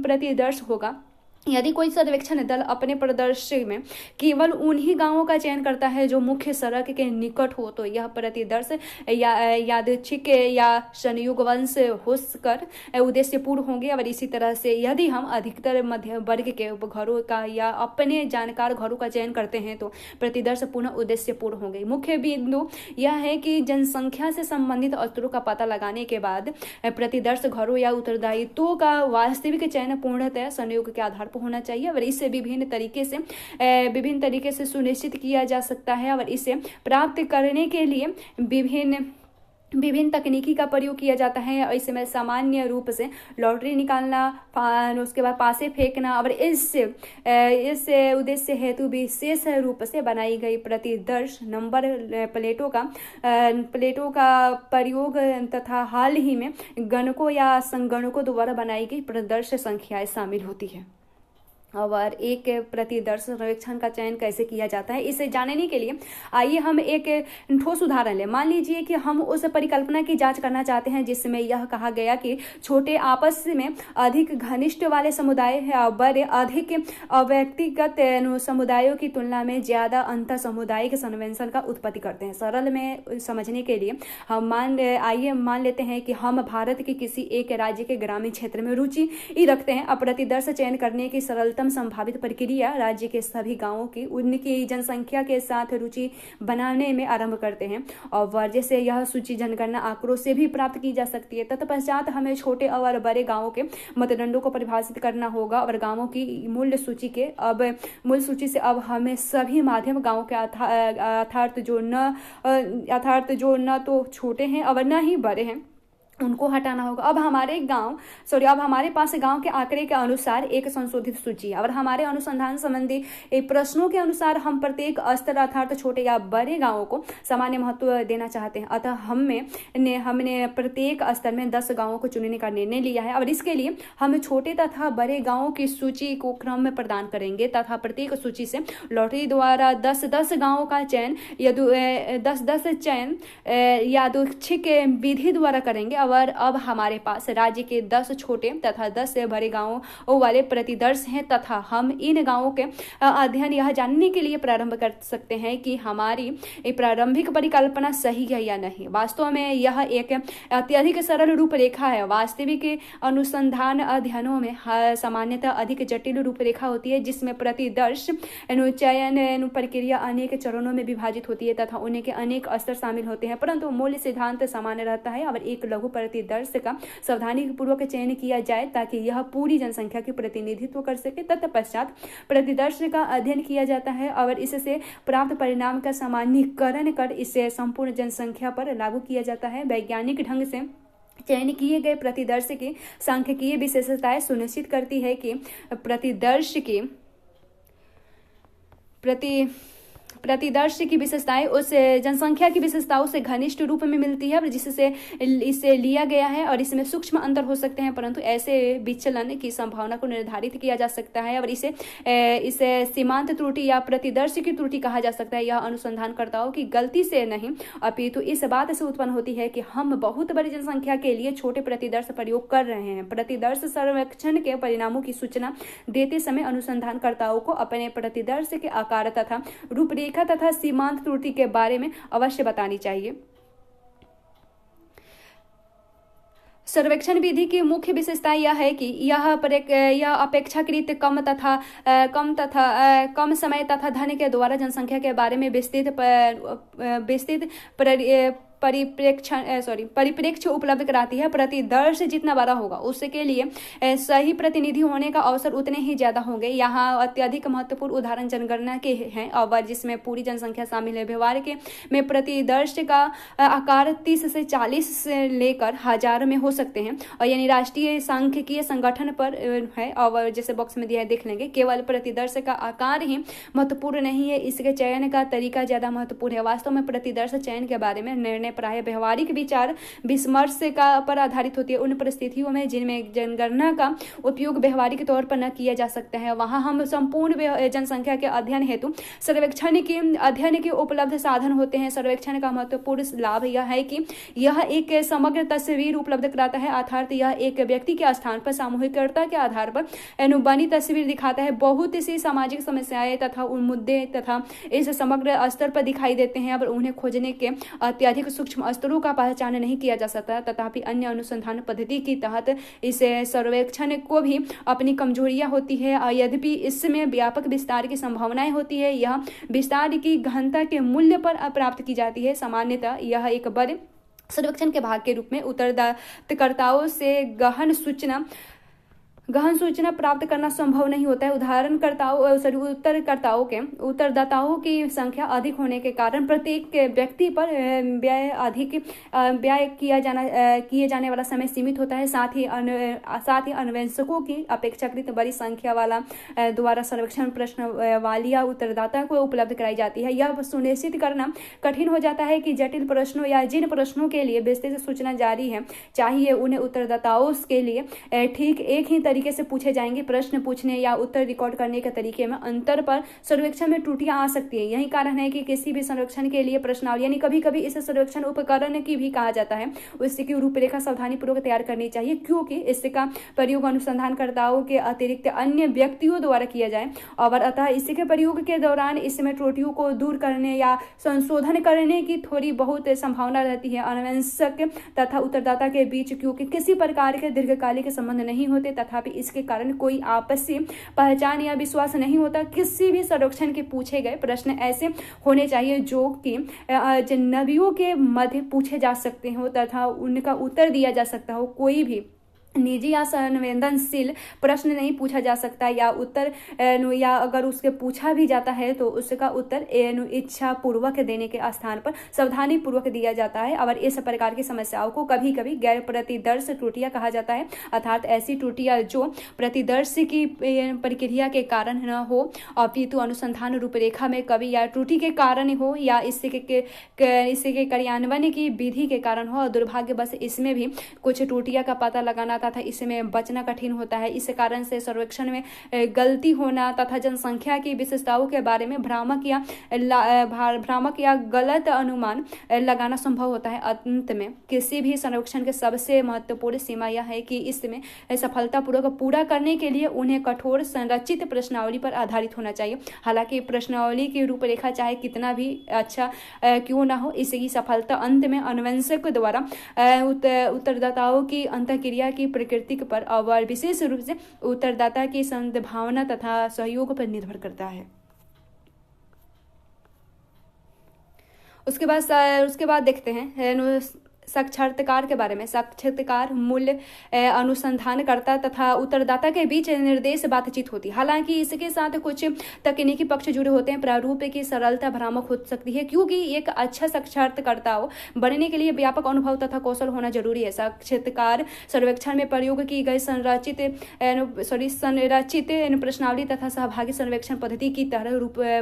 प्रतिदर्श होगा। यदि कोई सर्वेक्षण दल अपने प्रदर्शन में केवल उन्हीं गांवों का चयन करता है जो मुख्य सड़क के निकट हो, तो यह प्रतिदर्श यादृच्छिक या संयोगवश होकर उद्देश्यपूर्ण होंगे। और इसी तरह से यदि हम अधिकतर मध्य वर्ग के घरों का या अपने जानकार घरों का चयन करते हैं तो प्रतिदर्श पुनः उद्देश्यपूर्ण होंगे। मुख्य बिंदु यह है कि जनसंख्या से संबंधित स्तरों का पता लगाने के बाद प्रतिदर्श घरों या उत्तरदायित्वों का वास्तविक चयन पूर्णतः संयोग के आधार होना चाहिए, और इसे विभिन्न तरीके से सुनिश्चित किया जा सकता है। और इसे प्राप्त करने के लिए विभिन्न तकनीकी का प्रयोग किया जाता है। और इसमें सामान्य रूप से लॉटरी निकालना, उसके बाद पासे फेंकना, और इस उद्देश्य हेतु विशेष रूप से बनाई गई प्रतिदर्श नंबर प्लेटों का प्रयोग तथा हाल ही में गणकों या संगणकों द्वारा बनाई गई प्रदर्श संख्याएं शामिल होती है। और एक प्रतिदर्श सर्वेक्षण का चयन कैसे किया जाता है, इसे जानने के लिए आइए हम एक ठोस उदाहरण लें। मान लीजिए कि हम उस परिकल्पना की जांच करना चाहते हैं जिसमें यह कहा गया कि छोटे आपस में अधिक घनिष्ठ वाले समुदाय बड़े अधिक व्यक्तिगत समुदायों की तुलना में ज्यादा अंतर सामुदायिक संवेदन का उत्पत्ति करते हैं। सरल में समझने के लिए हम मान लेते हैं कि हम भारत के किसी एक राज्य के ग्रामीण क्षेत्र में रुचि रखते हैं। अब प्रतिदर्श चयन करने की सरलता संभावित प्रक्रिया राज्य के सभी गांवों की उनकी जनसंख्या के साथ रुचि बनाने में आरंभ करते हैं, और जैसे यह सूची जनगणना आंकड़ों से भी प्राप्त की जा सकती है। तत्पश्चात हमें छोटे और बड़े गांवों के मानदंडों को परिभाषित करना होगा, और गांवों की मूल सूची से अब हमें सभी माध्यम गांवों के अर्थात जो न तो छोटे हैं और न ही बड़े हैं उनको हटाना होगा। अब हमारे पास गांव के आंकड़े के अनुसार एक संशोधित सूची है और हमारे अनुसंधान संबंधी प्रश्नों के अनुसार हम प्रत्येक स्तर अर्थात छोटे या बड़े गांवों को सामान्य महत्व देना चाहते हैं। अतः हमने प्रत्येक स्तर में 10 गांवों को चुनने का निर्णय लिया है और इसके लिए हम छोटे तथा बड़े गांवों की सूची को क्रम में प्रदान करेंगे तथा प्रत्येक सूची से लॉटरी द्वारा 10 गांवों का चयन 10 चयन यादृच्छिक विधि द्वारा करेंगे। और अब हमारे पास राज्य के 10 छोटे तथा 10 बड़े गांवों वाले प्रतिदर्श हैं तथा हम इन गांवों के अध्ययन यह जानने के लिए प्रारंभ कर सकते हैं कि हमारी प्रारंभिक परिकल्पना सही है या नहीं। वास्तव में यह एक अत्यधिक सरल रूपरेखा है। वास्तविक अनुसंधान अध्ययनों में सामान्यतः अधिक जटिल रूपरेखा होती है जिसमें प्रतिदर्श चयन प्रक्रिया अनेक चरणों में विभाजित होती है तथा उनके अनेक स्तर शामिल होते हैं, परंतु मूल सिद्धांत समान रहता है और एक लघु प्रतिदर्श का सावधानी पूर्वक चयन किया जाए ताकि यह पूरी जनसंख्या की प्रतिनिधित्व कर सके। तत्पश्चात प्रतिदर्श का अध्ययन किया जाता है और इससे प्राप्त परिणाम का सामान्यीकरण कर इसे संपूर्ण जनसंख्या पर लागू किया जाता है। वैज्ञानिक ढंग से चयन किए गए प्रतिदर्श की सांख्यिकीय विशेषताएं सुनिश्चित करती है कि प्रतिदर्श की विशेषताएं उस जनसंख्या की विशेषताओं से घनिष्ठ रूप में मिलती है जिससे इसे लिया गया है और इसमें सूक्ष्म अंतर हो सकते हैं, परंतु ऐसे विचलन की संभावना को निर्धारित किया जा सकता है और इसे सीमांत त्रुटि या प्रतिदर्श की त्रुटि कहा जा सकता है। यह अनुसंधानकर्ताओं की गलती से नहीं अपितु इस बात से उत्पन्न होती है कि हम बहुत बड़ी जनसंख्या के लिए छोटे प्रतिदर्श प्रयोग कर रहे हैं। प्रतिदर्श सर्वेक्षण के परिणामों की सूचना देते समय अनुसंधानकर्ताओं को अपने प्रतिदर्श के आकार तथा रूपरेखा तथा सीमांत त्रुटि के बारे में अवश्य बतानी चाहिए। सर्वेक्षण विधि की मुख्य विशेषता यह है कि यह अपेक्षाकृत कम समय तथा धन के द्वारा जनसंख्या के बारे में विस्तृत परिप्रेक्ष्य उपलब्ध कराती है। प्रतिदर्श जितना बड़ा होगा उसके लिए सही प्रतिनिधि होने का अवसर उतने ही ज्यादा होंगे। यहाँ अत्यधिक महत्वपूर्ण उदाहरण जनगणना के हैं और जिसमें पूरी जनसंख्या शामिल है। व्यवहार में प्रतिदर्श का आकार 30 से 40 से लेकर 1000 में हो सकते हैं और यानी राष्ट्रीय सांख्यिकीय संगठन पर है और जैसे बॉक्स में दिया है देख लेंगे। केवल प्रतिदर्श का आकार ही महत्वपूर्ण नहीं है, इसके चयन का तरीका ज्यादा महत्वपूर्ण है। वास्तव में प्रतिदर्श चयन के बारे में निर्णय प्राय व्यवहारिक विचार विमर्श पर आधारित होती है। उन परिस्थितियों में जिनमें जनगणना का उपयोग व्यवहारिक तौर पर न किया जा सकता है वहां हम संपूर्ण जनसंख्या के अध्ययन हेतु अध्ययन के उपलब्ध साधन होते हैं। सर्वेक्षण का महत्वपूर्ण लाभ यह है कि यह एक समग्र तस्वीर उपलब्ध कराता है, अर्थात यह एक व्यक्ति के स्थान पर सामूहिकता के आधार पर अनुबंधी तस्वीर दिखाता है। बहुत सी सामाजिक समस्याएं तथा उन मुद्दे तथा इस समग्र स्तर पर दिखाई देते हैं और उन्हें खोजने के अत्यधिक सूक्ष्म स्तरों का पहचान नहीं किया जा सकता। तथापि अन्य अनुसंधान पद्धति के तहत इस सर्वेक्षण को भी अपनी कमजोरियां होती है। यद्यपि इसमें व्यापक विस्तार की संभावनाएं होती है, यह विस्तार की गहनता के मूल्य पर प्राप्त की जाती है। सामान्यतः यह एक बड़े सर्वेक्षण के भाग के रूप में उत्तरदाताओं से गहन सूचना प्राप्त करना संभव नहीं होता है। उत्तरदाताओं की संख्या अधिक होने के कारण प्रत्येक व्यक्ति पर व्यय किए जाने वाला समय सीमित होता है। साथ ही अन्वेषकों की अपेक्षाकृत बड़ी संख्या वाला द्वारा सर्वेक्षण प्रश्नावलियां उत्तरदाता को उपलब्ध कराई जाती है। यह सुनिश्चित करना कठिन हो जाता है कि जटिल प्रश्नों या जिन प्रश्नों के लिए विस्तृत सूचना जारी है चाहिए उन्हें उत्तरदाताओं के लिए ठीक एक ही तरीके से पूछे जाएंगे। प्रश्न पूछने या उत्तर रिकॉर्ड करने के तरीके में अंतर पर सर्वेक्षण में त्रुटियां आ सकती है। यही कारण है कि किसी भी सर्वेक्षण के लिए प्रश्नावली यानी कभी कभी इसे सर्वेक्षण उपकरण की भी कहा जाता है उसकी रूपरेखा सावधानी पूर्वक तैयार करनी चाहिए, क्योंकि इसका प्रयोग अनुसंधानकर्ताओं के अतिरिक्त अन्य व्यक्तियों द्वारा किया जाए और अतः इसके प्रयोग के दौरान इसमें त्रुटियों को दूर करने या संशोधन करने की थोड़ी बहुत संभावना रहती है अन्वेषक तथा उत्तरदाता के बीच, क्योंकि किसी प्रकार के दीर्घकालिक संबंध नहीं होते। तथापि इसके कारण कोई आपसी पहचान या विश्वास नहीं होता। किसी भी सर्वेक्षण के पूछे गए प्रश्न ऐसे होने चाहिए जो कि अजनबियों के मध्य पूछे जा सकते हो तथा उनका उत्तर दिया जा सकता हो। कोई भी निजी या संवेदनशील प्रश्न नहीं पूछा जा सकता, या उत्तर या अगर उसके पूछा भी जाता है तो उसका उत्तर इच्छा पूर्वक देने के स्थान पर सावधानी पूर्वक दिया जाता है। और इस प्रकार की समस्याओं को कभी कभी गैर प्रतिदर्श त्रुटियां कहा जाता है, अर्थात ऐसी त्रुटियां जो प्रतिदर्श की प्रक्रिया के कारण न हो अपितु अनुसंधान रूपरेखा में कभी या त्रुटि के कारण हो या इससे के कार्यान्वयन की विधि के कारण हो। और दुर्भाग्यवश इसमें भी कुछ त्रुटियां का पता लगाना तथा इसमें बचना कठिन होता है। इस कारण से सर्वेक्षण में गलती होना तथा जनसंख्या की विशेषताओं के बारे में भ्रामक या गलत अनुमान लगाना संभव होता है। अंत में किसी भी सर्वेक्षण के सबसे महत्वपूर्ण सीमा यह है कि इसमें सफलतापूर्वक पूरा करने के लिए उन्हें कठोर संरचित प्रश्नावली पर आधारित होना चाहिए। हालांकि प्रश्नावली की रूपरेखा चाहे कितना भी अच्छा क्यों ना हो, इसकी सफलता अंत में अन्वेषक द्वारा उत्तरदाताओं की अंतःक्रिया की प्रकृति पर और विशेष रूप से उत्तरदाता की सद्भावना तथा सहयोग पर निर्भर करता है। उसके बाद देखते हैं साक्षात्कार के बारे में। साक्षात्कार मूल्य अनुसंधानकर्ता तथा उत्तरदाता के बीच निर्देश बातचीत होती है। हालांकि इसके साथ कुछ तकनीकी पक्ष जुड़े होते हैं। प्रारूप की सरलता भ्रामक हो सकती है क्योंकि एक अच्छा साक्षात्कारता बनने के लिए व्यापक अनुभव तथा कौशल होना जरूरी है। साक्षात्कार सर्वेक्षण में प्रयोग की गई संरचित प्रश्नावली तथा सहभागी सर्वेक्षण पद्धति की तरह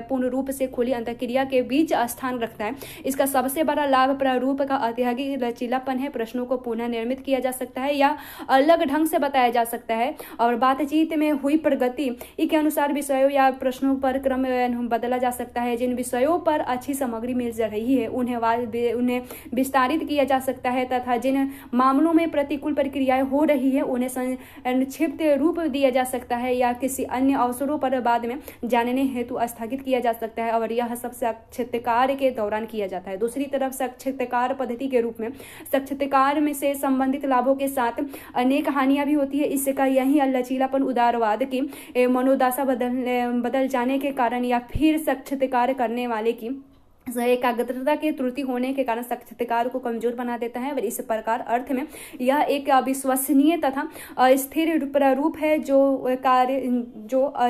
पूर्ण रूप से खुली अंतःक्रिया के बीच स्थान रखता है। इसका सबसे बड़ा लाभ प्रारूप का अत्यधिक लचीलापन है। प्रश्नों को पुनः निर्मित किया जा सकता है या अलग ढंग से बताया जा सकता है और बातचीत में हुई प्रगति के अनुसार विषयों या प्रश्नों पर क्रम बदला जा सकता है। जिन विषयों पर अच्छी सामग्री मिल रही है उन्हें विस्तारित किया जा सकता है तथा जिन मामलों में प्रतिकूल प्रक्रियाएं हो रही है उन्हें संक्षिप्त रूप दिया जा सकता है या किसी अन्य अवसरों पर बाद में जानने हेतु स्थगित किया जा सकता है और यह सब साक्षात्कार के दौरान किया जाता है। दूसरी तरफ साक्षात्कार पद्धति के रूप में साक्षात्कार में से संबंधित लाभों के साथ अनेक हानियां भी होती है। इसका यही लचीलापन उदारवाद की मनोदशा बदल जाने के कारण या फिर साक्षात्कार करने वाले की एकाग्रता की त्रुटि होने के कारण साक्षात्कार को कमजोर बना देता है। और इस प्रकार अर्थ में यह एक अविश्वसनीय तथा अस्थिर प्रारूप है जो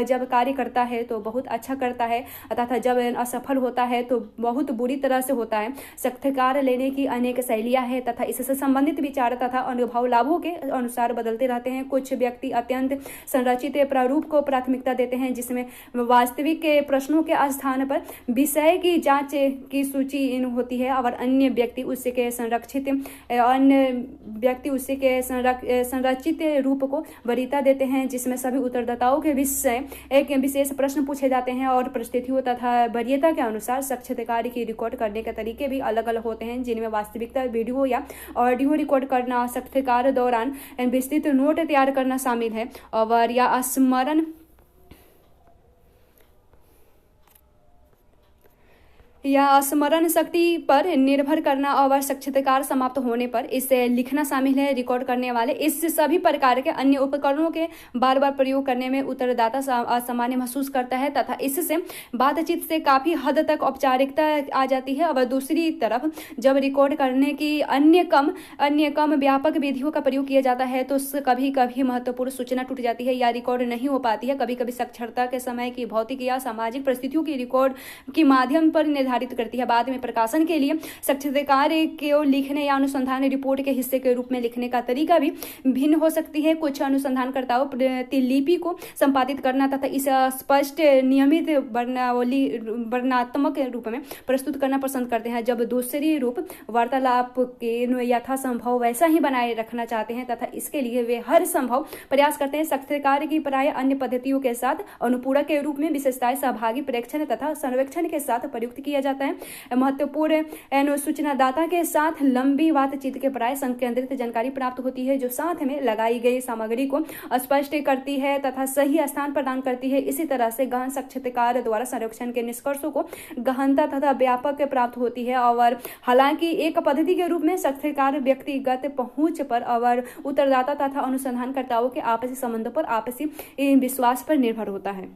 जब कार्य करता है तो बहुत अच्छा करता है तथा जब असफल होता है तो बहुत बुरी तरह से होता है। साक्षात्कार लेने की अनेक शैलियां हैं तथा इससे संबंधित विचार तथा अनुभव लाभों के अनुसार बदलते रहते हैं। कुछ व्यक्ति अत्यंत संरचित प्रारूप को प्राथमिकता देते हैं जिसमें वास्तविक प्रश्नों के स्थान पर विषय की जांच की सूची होती है और अन्य व्यक्ति उससे के संरचित रूप को वरीयता देते हैं जिसमें सभी उत्तरदाताओं के विषय एक विशेष प्रश्न पूछे जाते हैं और परिस्थितियों तथा वरीयता के अनुसार साक्षात्कार की रिकॉर्ड करने के तरीके भी अलग अलग होते हैं जिनमें वास्तविकता वीडियो या ऑडियो रिकॉर्ड करना, साक्षात्कार दौरान विस्तृत नोट तैयार करना शामिल है और या स्मरण शक्ति पर निर्भर करना और साक्षात्कार समाप्त होने पर इसे लिखना शामिल है। रिकॉर्ड करने वाले इस सभी प्रकार के अन्य उपकरणों के बार बार प्रयोग करने में उत्तरदाता असामान्य महसूस करता है तथा इससे बातचीत से काफी हद तक औपचारिकता आ जाती है। और दूसरी तरफ जब रिकॉर्ड करने की अन्य कम व्यापक विधियों का प्रयोग किया जाता है तो कभी कभी महत्वपूर्ण सूचना टूट जाती है या रिकॉर्ड नहीं हो पाती है। कभी कभी साक्षरता के समय की भौतिक या सामाजिक परिस्थितियों की रिकॉर्ड के माध्यम पर निर्धारित करती है। बाद में प्रकाशन के लिए साक्षात्कार को लिखने या अनुसंधान रिपोर्ट के हिस्से के रूप में लिखने का तरीका भी भिन्न हो सकती है। कुछ अनुसंधानकर्ताओं प्रतिलिपि को संपादित करना तथा इसे स्पष्ट नियमित वर्णनात्मक रूप में प्रस्तुत करना पसंद करते हैं, जब दूसरी रूप वार्तालाप के यथासंभव वैसा ही बनाए रखना चाहते हैं तथा इसके लिए वे हर संभव प्रयास करते हैं। साक्षात्कार की प्राय अन्य पद्धतियों के साथ अनुपूरक के रूप में विशेषताएं सहभागी प्रेक्षण तथा सर्वेक्षण के साथ प्रयुक्त किया जाता है। महत्वपूर्ण सूचनादाता के साथ लंबी बातचीत के प्राय संकेंद्रित जानकारी प्राप्त होती है जो साथ में लगाई गई सामग्री को स्पष्ट करती है तथा सही स्थान प्रदान करती है। इसी तरह से गहन साक्षात्कार द्वारा सर्वेक्षण के निष्कर्षों को गहनता तथा व्यापक प्राप्त होती है। और हालांकि एक पद्धति के रूप में साक्षात्कार व्यक्तिगत पहुंच पर और उत्तरदाता तथा अनुसंधानकर्ताओं के आपसी संबंधों पर आपसी विश्वास पर निर्भर होता है।